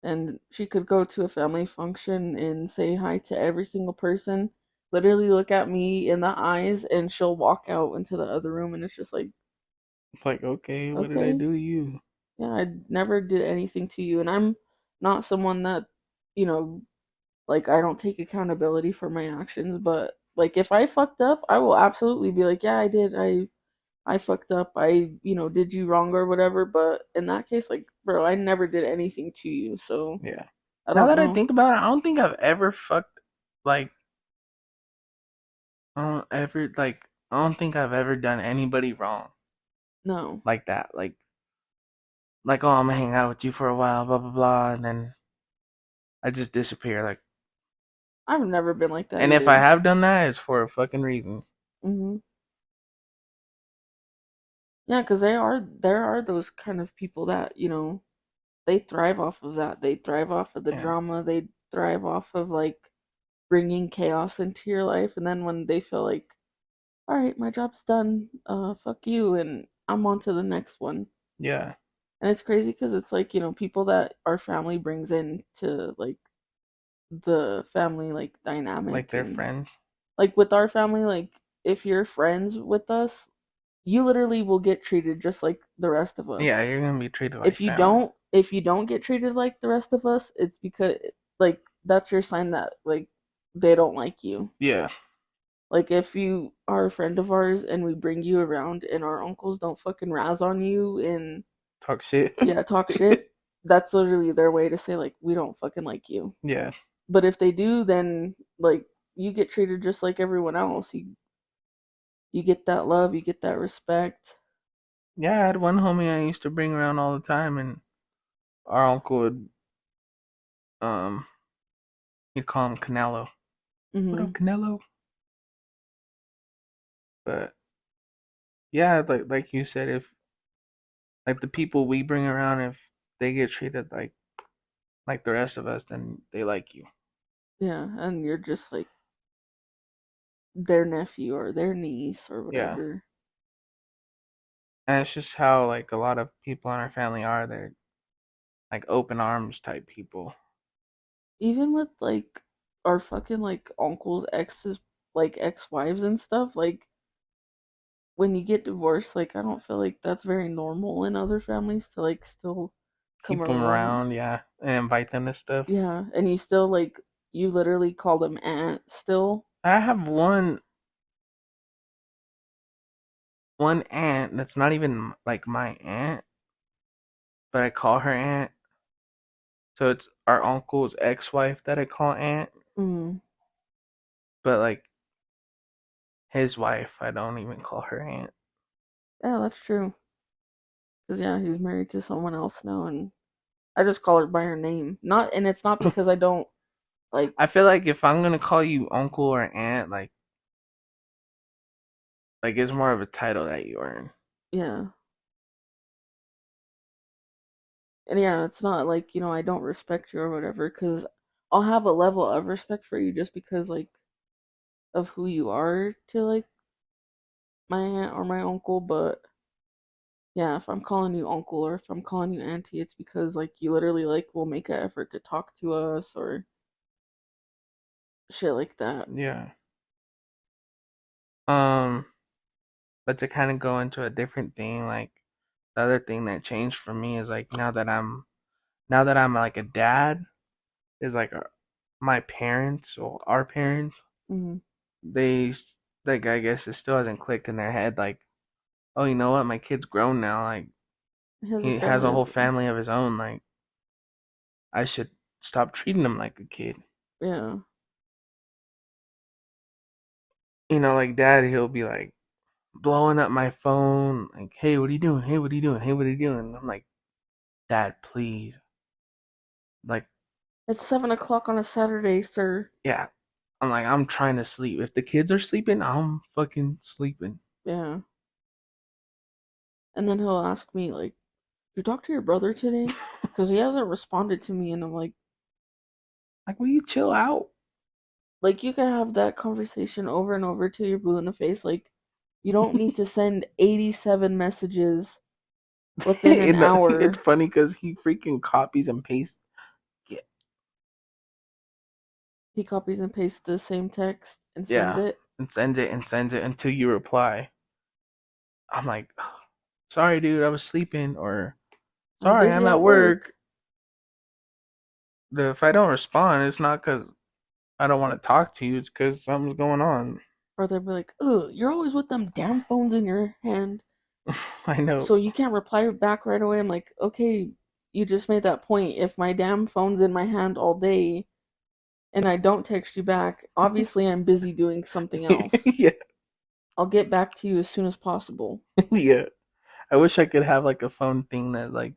And she could go to a family function and say hi to every single person, literally look at me in the eyes, and she'll walk out into the other room, and it's just like, It's like, okay, what did I okay, do to you? yeah, I never did anything to you. And I'm not someone that, you know, like I don't take accountability for my actions, but like if I fucked up, I will absolutely be like, yeah, I did. I fucked up. I, did you wrong or whatever, but in that case, like, bro, I never did anything to you, so Yeah. I Now don't that I know. think about it, I don't think I've ever fucked like I don't think I've ever done anybody wrong No. like that. Like, oh, I'm gonna hang out with you for a while, blah blah blah, and then I just disappear. Like, I've never been like that and if I either. have done that, it's for a fucking reason. Mhm. Yeah, because there are those kind of people that, they thrive off of that. They thrive off of the Yeah. drama. They thrive off of like bringing chaos into your life. And then when they feel like, all right, my job's done, fuck you, and I'm on to the next one. Yeah. And it's crazy because it's like, people that our family brings in to like the family like Like dynamic. their And friends. like with our family, like if you're friends with us, you literally will get treated just like the rest of Yeah, us. you're gonna be treated like If you family. don't if you don't get treated like the rest of us, it's because like that's your sign that like they don't like you. Yeah. Like if you are a friend of ours and we bring you around and our uncles don't fucking razz on you and Talk shit. yeah, talk shit, that's literally their way to say like we don't fucking like you. Yeah. But if they do, then like you get treated just like everyone else. You get that love, you get that respect. Yeah, I had one homie I used to bring around all the time, and our uncle would, um, he'd call him Canelo. What up, Mhm. Canelo? But yeah, like you said, if like the people we bring around, if they get treated like the rest of us, then they like you. Yeah, and you're just like their nephew or their niece or Yeah. whatever. And it's just how like a lot of people in our family are. They're like open arms type people. Even with like our fucking like uncles, exes, like ex-wives and stuff, like when you get divorced, like I don't feel like that's very normal in other families to like still come Keep them around. around, yeah, and invite them to stuff. Yeah, and you still like you literally call them aunt still. I have one aunt that's not even like my aunt, but I call her aunt. So it's our uncle's ex-wife that I call aunt, Mm. but like his wife, I don't even call her aunt. Yeah, that's true. Cause yeah, he's married to someone else now, and I just call her by her name. Not, and it's not because I don't like. I feel like if I'm gonna call you uncle or aunt, like it's more of a title that you earn. Yeah, and yeah, it's not like I don't respect you or whatever. Cause I'll have a level of respect for you just because like of who you are to like my aunt or my uncle. But yeah, if I'm calling you uncle or if I'm calling you auntie, it's because like you literally like will make an effort to talk to us or shit like that. Yeah. Um, but to kind of go into a different thing, like the other thing that changed for me is like now that I'm like a dad, is like my parents or our parents, Mm-hmm. they like I guess it still hasn't clicked in their head like, oh, you know what, my kid's grown now, like He has a he has a family whole as well. family of his own, like I should stop treating him like a kid. Yeah. Like dad, he'll be like blowing up my phone, like, hey, what are you doing? Hey, what are you doing? Hey, what are you doing? I'm like, dad, please. Like, It's 7 o'clock on a Saturday, sir. yeah. I'm like, I'm trying to sleep. If the kids are sleeping, I'm fucking sleeping. Yeah. And then he'll ask me like, "Did you talk to your brother today?" Because he hasn't responded to me, and I'm Like, will you chill out? like, you can have that conversation over and over till you're blue in the face. Like, you don't need to send 87 messages within an It's hour. funny because he freaking copies and pastes. Yeah, He copies and pastes the same text and sends yeah, it. and sends it until you reply. I'm like, sorry, dude, I was sleeping, or I'm sorry, busy I'm at at work. work. If I don't respond, it's not because I don't want to talk to you. It's because something's going on. Or they'll be like, "Ugh, you're always with them damn phones in your hand, I know. so you can't reply back right away." I'm like, "Okay, you just made that point. If my damn phone's in my hand all day and I don't text you back, obviously I'm busy doing something else. Yeah, I'll get back to you as soon as possible. yeah. I wish I could have like a phone thing that like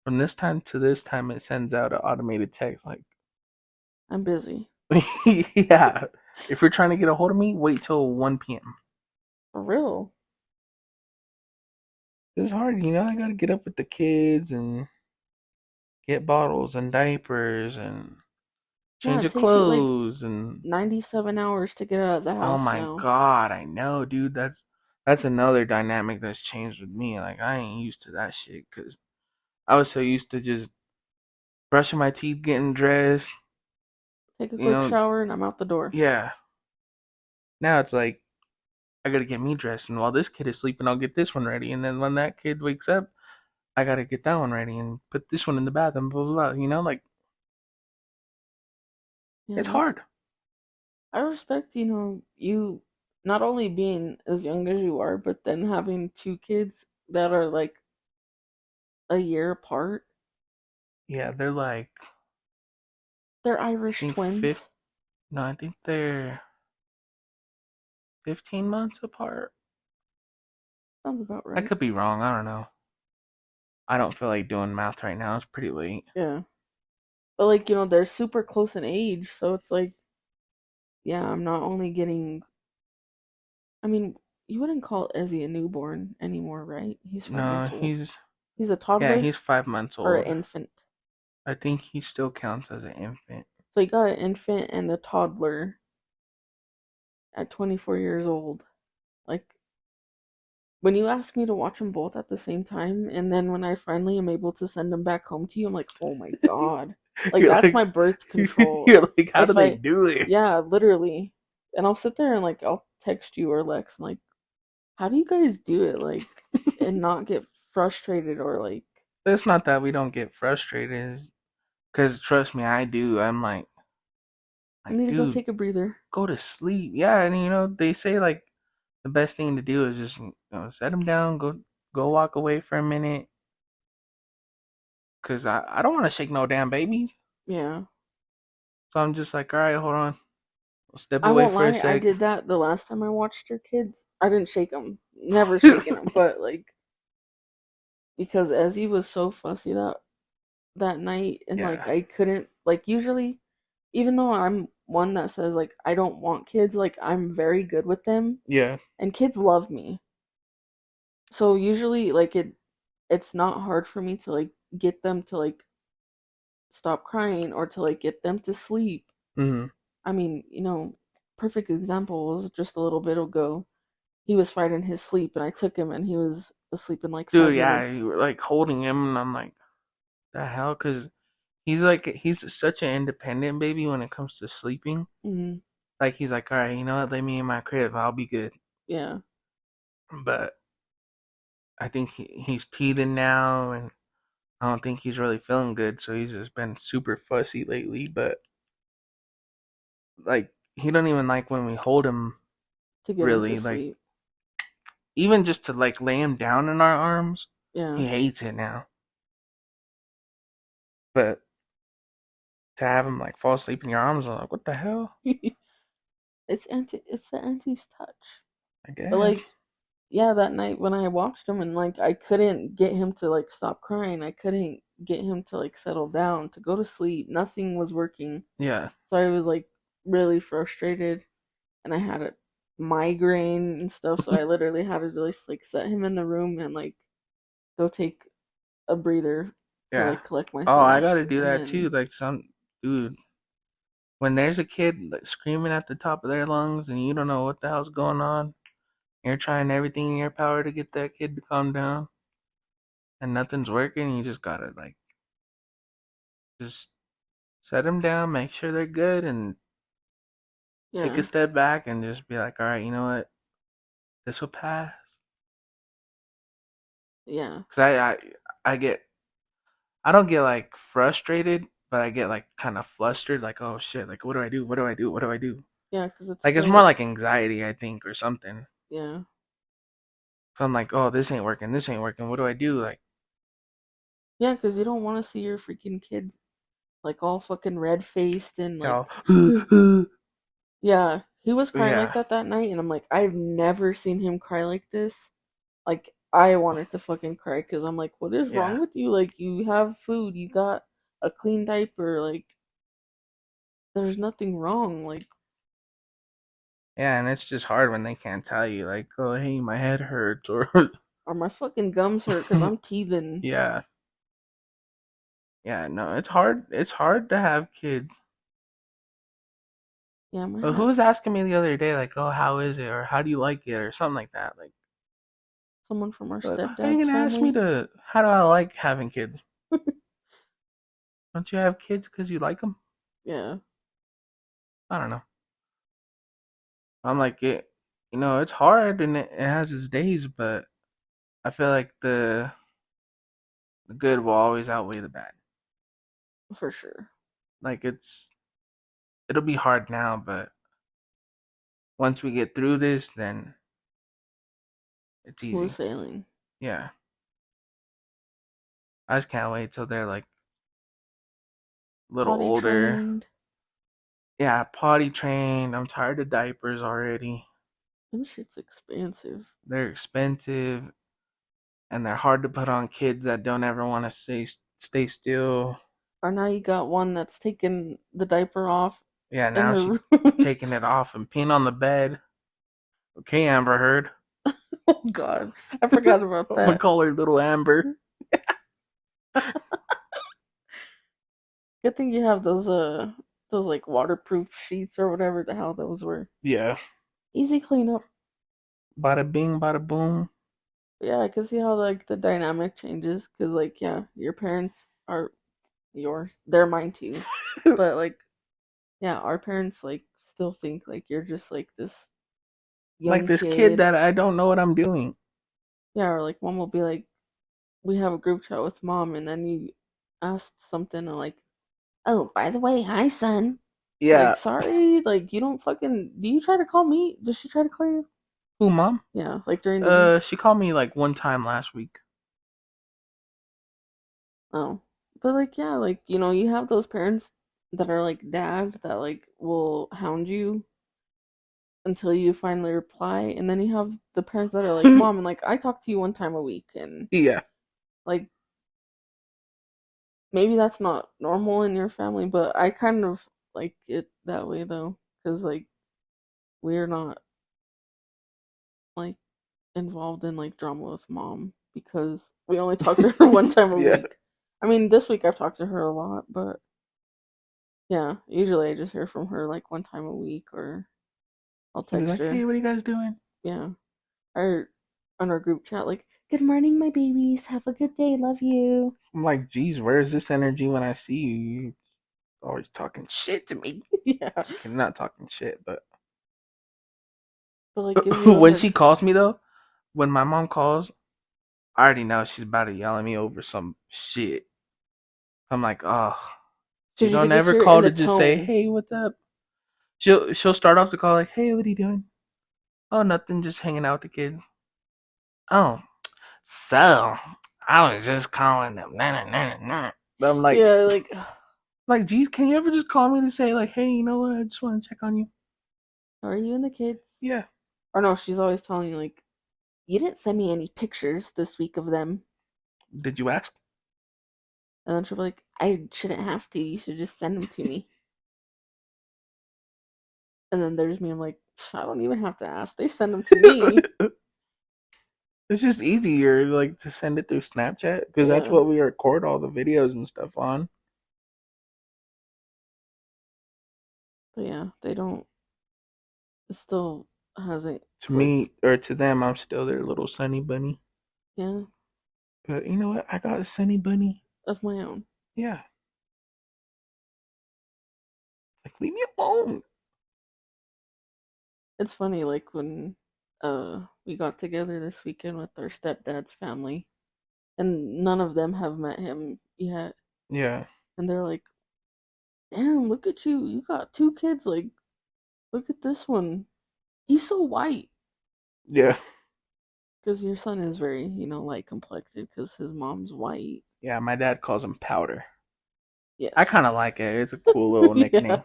from this time to this time it sends out an automated text like, I'm busy." yeah. If you're trying to get a hold of me, wait till 1 p.m. For real. It's hard, you know. I gotta get up with the kids and get bottles and diapers and Yeah, change it of takes you like clothes and 97 hours to get out of the oh house my now. god, I know, dude. That's another dynamic that's changed with me. Like I ain't used to that shit because I was so used to just brushing my teeth, getting dressed. Take a You quick know, shower and I'm out the door. yeah. Now it's like I gotta get me dressed, and while this kid is sleeping, I'll get this one ready, and then when that kid wakes up, I gotta get that one ready and put this one in the bathroom. Blah blah blah. You know, like it's Yeah, it's hard. I respect, you not only being as young as you are, but then having two kids that are like a year apart. Yeah, they're like They're I Irish think fifth. twins. No, I think they're 15 months apart. Sounds about I right. could be wrong. I don't know. I don't feel like doing math right now. It's pretty late. Yeah. But like, they're super close in age, so it's like, yeah, I'm not only getting I mean, you wouldn't call Ezzy a newborn anymore, right? He's five No, months old. he's He's a yeah, toddler he's 5 months or an old. infant. I think he still counts as an infant. So you got an infant and a toddler at 24 years old. Like, when you ask me to watch them both at the same time, and then when I finally am able to send them back home to you, I'm like, oh my god. Like, You're that's like, my birth control. you're like, how do If they I, do it? yeah, literally. And I'll sit there and, like, I'll text you or Lex, and, like, how do you guys do it? Like, and not get frustrated or, like, It's not that we don't get frustrated, because trust me, I do. I'm I like, need to go dude, take a breather. go to sleep. Yeah, and they say like the best thing to do is just set him down, go walk away for a minute, cause I don't want to shake no damn babies. Yeah. So I'm just like, all right, hold on, we'll step I away won't for a lie, I sec. did that the last time I watched your kids. I didn't shake them. Never shaking them, but, like, because Ezzy was so fussy that night, and like Yeah, I couldn't, like, usually, even though I'm one that says like I don't want kids, like I'm very good with them yeah. and kids love me. So usually like it's not hard for me to like get them to like stop crying or to like get them to sleep. Hmm. I mean, perfect example was just a little bit ago. He was fighting his sleep and I took him and he was asleep in like Dude, 5 yeah, minutes. you were like holding him, and I'm like, the hell, cause he's such an independent baby when it comes to sleeping. Mhm. Like he's like, all right, you know what, let me in my crib, I'll be good. Yeah. But I think he's teething now, and I don't think he's really feeling good. So he's just been super fussy lately. But like, he don't even like when we hold him. To get him to Really, like sleep. even just to like lay him down in our arms, Yeah. he hates it now. But to have him like fall asleep in your arms, I'm like, what the hell? It's the auntie's touch. I But guess. like, yeah, that night when I watched him and like I couldn't get him to like stop crying. I couldn't get him to like settle down, to go to sleep. Nothing was working. Yeah. So I was like really frustrated and I had a migraine and stuff, so I literally had to just like set him in the room and like go take a breather to Yeah. like collect Oh, I myself gotta do and that then too. Like some dude, when there's a kid like screaming at the top of their lungs and you don't know what the hell's going on, you're trying everything in your power to get that kid to calm down, and nothing's working. You just gotta like just set them down, make sure they're good, and take a yeah. step back and just be like, all right, you know what, this will pass. Yeah. Cause I get I don't get like frustrated, but I get like kind of flustered, like oh shit, like what do I do? What do I do? What do I do? Yeah, cuz it's Like it's more still like anxiety, I think, or something. yeah. So I'm like, oh, this ain't working. This ain't working. What do I do? Like, Yeah, cuz you don't want to see your freaking kids like all fucking red faced and like y'all. yeah, he was crying like Yeah, that night and I'm like I've never seen him cry like this. Like I wanted to fucking cry cuz I'm like what is yeah, wrong with you? Like you have food, you got a clean diaper, like there's nothing wrong. Like yeah. And it's just hard when they can't tell you, like, oh, hey, my head hurts, or Or my fucking gums hurt because I'm teething. Yeah. Yeah, no, it's hard. It's hard to have kids. Yeah, But who was asking me the other day, like, oh, how is it? Or how do you like it? Or something like that. someone from our Like, how are you stepdad's gonna ask me family. how do I like having kids? Don't you have kids because you like them? Yeah, I don't know. I'm like, it's hard and it has its days, but I feel like the good will always outweigh the bad. for sure. Like it'll be hard now, but once we get through this, then it's Smooth easy. sailing. Yeah. I just can't wait till they're like a little Potty older. trained. Yeah, potty trained. I'm tired of diapers already. Them shit's expensive. They're expensive and they're hard to put on kids that don't ever want to stay still. Or now you got one that's taking the diaper off Yeah, in now her she's room. taking it off and peeing on the bed. Okay, Amber Heard. Oh god, I forgot about I'm gonna that. call her Little Amber. Good thing you have those like waterproof sheets or whatever the hell those were. Yeah. Easy cleanup. Bada bing, bada boom. Yeah, I can see how like the dynamic changes because like yeah, your parents are yours, they're mine too, but like yeah, our parents like still think like you're just like this Like young this kid kid. that I don't know what I'm doing. Yeah, or like mom will be like, we have a group chat with mom, and then you asked something and like, oh, by the way, hi son. Like, Yeah. sorry, like you don't fucking. Do you try to call me? Does she try to call you? Who, mom? Yeah, like during the week. She called me like one time last week. Oh, but like yeah, like you have those parents that are like dad that like will hound you until you finally reply, and then you have the parents that are like mom and like I talk to you one time a week, and Yeah. like maybe that's not normal in your family, but I kind of like it that way though, because like we're not like involved in like drama with mom because we only talk to her one time a Yeah. week. I mean, this week I've talked to her a lot, but yeah, usually I just hear from her like one time a week or I'll She'll be text like, hey, her. what are you guys doing? Yeah, or on our group chat like, "Good morning, my babies. Have a good day. Love you." I'm like, geez, where's this energy when I see you? You always talking shit to me. Yeah, Just kidding, not talking shit, but but like gives you a when hard. she calls me though, when my mom calls, I already know she's about to yell at me over some shit. I'm like, oh, she Because you don't could just ever hear it in call the to just say, tone. hey, what's up? She'll start off the call like, hey, what are you doing? Oh, nothing, just hanging out with the kids. Oh, so I was just calling them. Nah, nah, nah, nah. But I'm Yeah, like, like, geez, can you ever just call me to say like, hey, you know what? I just want to check on you. how are you and the kids? Yeah. Or no, she's always telling you like, you didn't send me any pictures this week of them. Did you ask? And then she'll be like, I shouldn't have to. You should just send them to me. And then there's me. I'm like, I don't even have to ask. They send them to me. It's just easier like to send it through Snapchat because that's Yeah. what we record all the videos and stuff on. But yeah, they don't. It still hasn't To clicked. me or to them, I'm still their little sunny bunny. Yeah, But you know what? I got a sunny bunny. of my own. Yeah. Like leave me alone. It's funny, like when we got together this weekend with our stepdad's family, and none of them have met him yet, Yeah. and they're like, "Damn, look at you! You got two kids. Like, look at this one. He's so white." Yeah. Because your son is very, light complected because his mom's white. Yeah. My dad calls him Powder. I Yes. kind of like it. It's a cool little Yeah. nickname.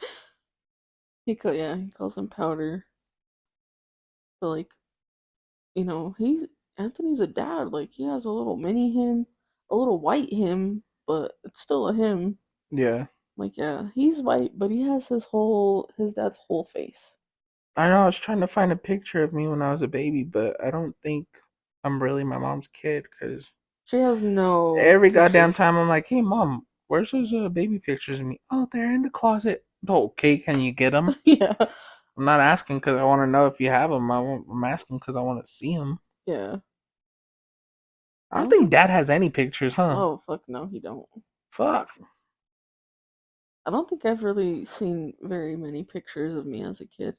He calls him Powder. But like, he's Anthony's a dad. Like he has a little mini him, a little white him, but it's still a him. Yeah. Like yeah, he's white, but he has his dad's whole face. I know. I was trying to find a picture of me when I was a baby, but I don't think. I'm really my mom's kid, because she has no every goddamn pictures. time I'm like, hey mom, where's those baby pictures of me? Oh, they're in the closet. Okay, can you get them? Yeah. I'm not asking because I want to know if you have them. I'm asking because I want to see them. Yeah. I I don't don't think think. dad has any pictures, huh? Oh fuck no, he don't. Fuck. I don't think I've really seen very many pictures of me as a kid.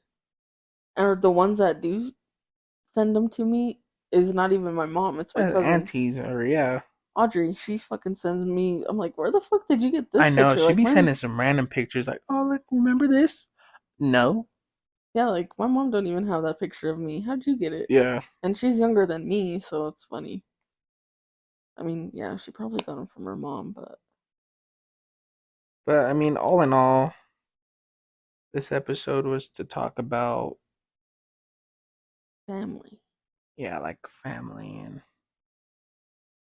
Or the ones that do send them to me is not even my mom. It's my cousin Aunties, or yeah. Audrey. She fucking sends me. I'm like, where the fuck did you get I this know. picture? She'd Like be my sending some random pictures like, oh, look, remember this? No. yeah, like my mom don't even have that picture of me. How'd you get it? Yeah. And she's younger than me, so it's funny. I mean, yeah, she probably got them from her mom, but But I mean, all in all, this episode was to talk about, family. yeah, like family and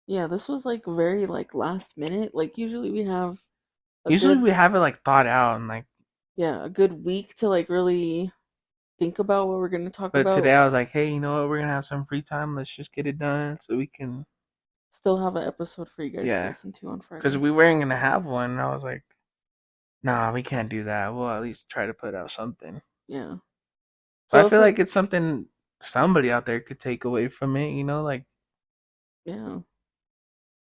Yeah, this was like very like last minute. Like usually we have a usually good we have it like thought out and like, yeah, a good week to like really think about what we're gonna talk but today about. I was like, hey, you know what? We're gonna have some free time. Let's just get it done so we can, Still have an episode for you guys to yeah, listen to on because Friday. we weren't gonna have one. And I was like, nah, we can't do that. We'll at least try to put out something. Yeah. But So I if feel it like it's something somebody out there could take away from it. Like, yeah.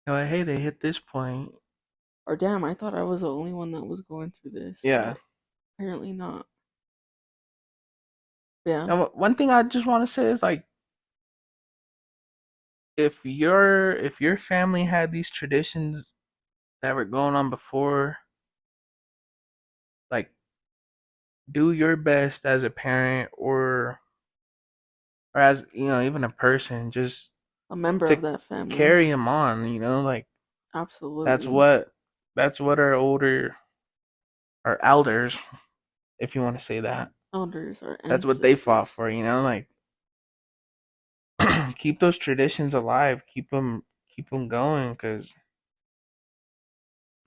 like, hey, they hit this point. Or damn, I thought I was the only one that was going through this, Yeah. but apparently not. Yeah. And one thing I just want to say is like, if your family had these traditions that were going on before, like, do your best as a parent, or as even a person, just A member to of that family. carry them on. Like, that's Absolutely. what that's what our elders, if you want to say that, Elders or that's what they fought ancestors. for. Like, keep those traditions alive, keep them going, because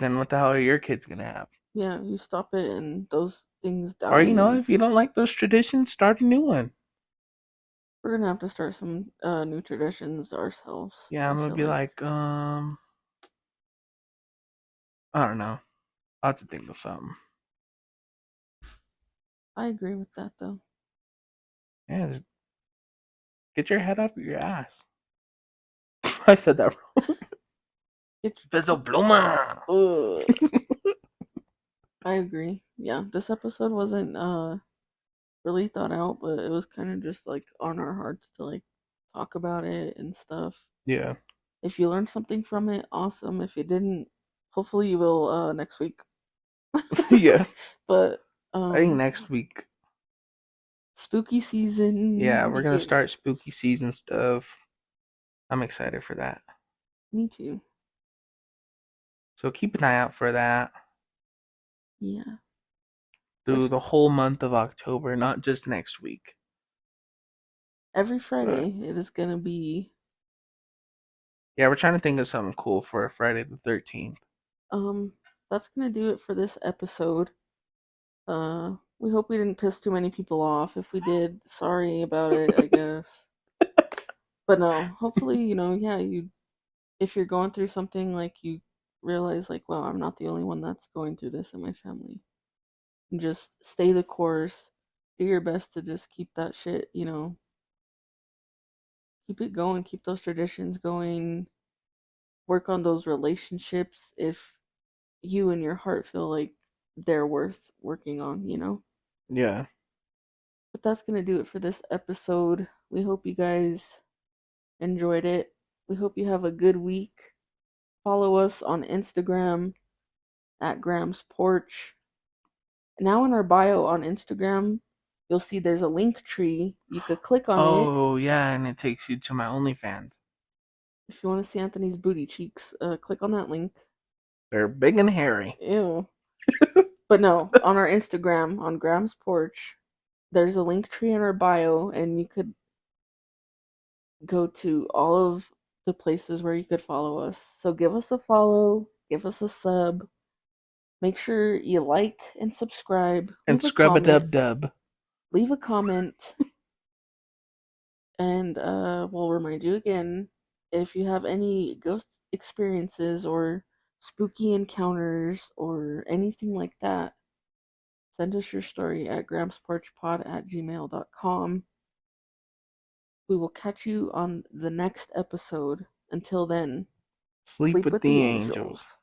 then what the hell are your kids gonna have? Yeah, you stop it and those things Or die and if you don't like those traditions, start a new one. we're gonna have to start some new traditions ourselves, Yeah, I I'm gonna feel be like. like, I don't know. I'll have to think of something. I agree with that though. Yeah, just get your head up your ass. I said that wrong. It's Peso pluma. I agree. Yeah, this episode wasn't really thought out, but it was kind of just like on our hearts to like talk about it and stuff. Yeah. If you learned something from it, awesome. If you didn't, hopefully you will next week. Yeah. But I think um next week. spooky Yeah, season we're gonna start spooky begins. season stuff. I'm excited for that. Me too. So keep an eye out for that Yeah. through the whole month of October, not just next week. Every But Friday it is gonna be yeah, we're trying to think of something cool for Friday the 13th. um that's gonna do it for this episode. We hope we didn't piss too many people off. If we did, sorry about it, I guess. But no, hopefully, yeah, you if you're going through something like you realize like, wow, I'm not the only one that's going through this in my family. And just stay the course. Do your best to just keep that shit, keep it going, keep those traditions going, work on those relationships if you and your heart feel like they're worth working on. Yeah. But that's going to do it for this episode. We hope you guys enjoyed it. We hope you have a good week. Follow us on Instagram at Graham's Porch. Now in our bio on Instagram, you'll see there's a link tree. You could click on it Oh yeah, and it takes you to my OnlyFans. if you want to see Anthony's booty cheeks. Click on that link. They're big and hairy. Ew. But no, on our Instagram, on Graham's Porch, there's a link tree in our bio, and you could go to all of the places where you could follow us. So give us a follow, give us a sub. Make sure you like and subscribe. And Leave a scrub a comment. dub dub. Leave a comment. And we'll remind you again, if you have any ghost experiences or spooky encounters or anything like that, send us your story at grampsporchpod@gmail.com. We will catch you on the next episode. Until then, Sleep sleep with with the the angels. angels.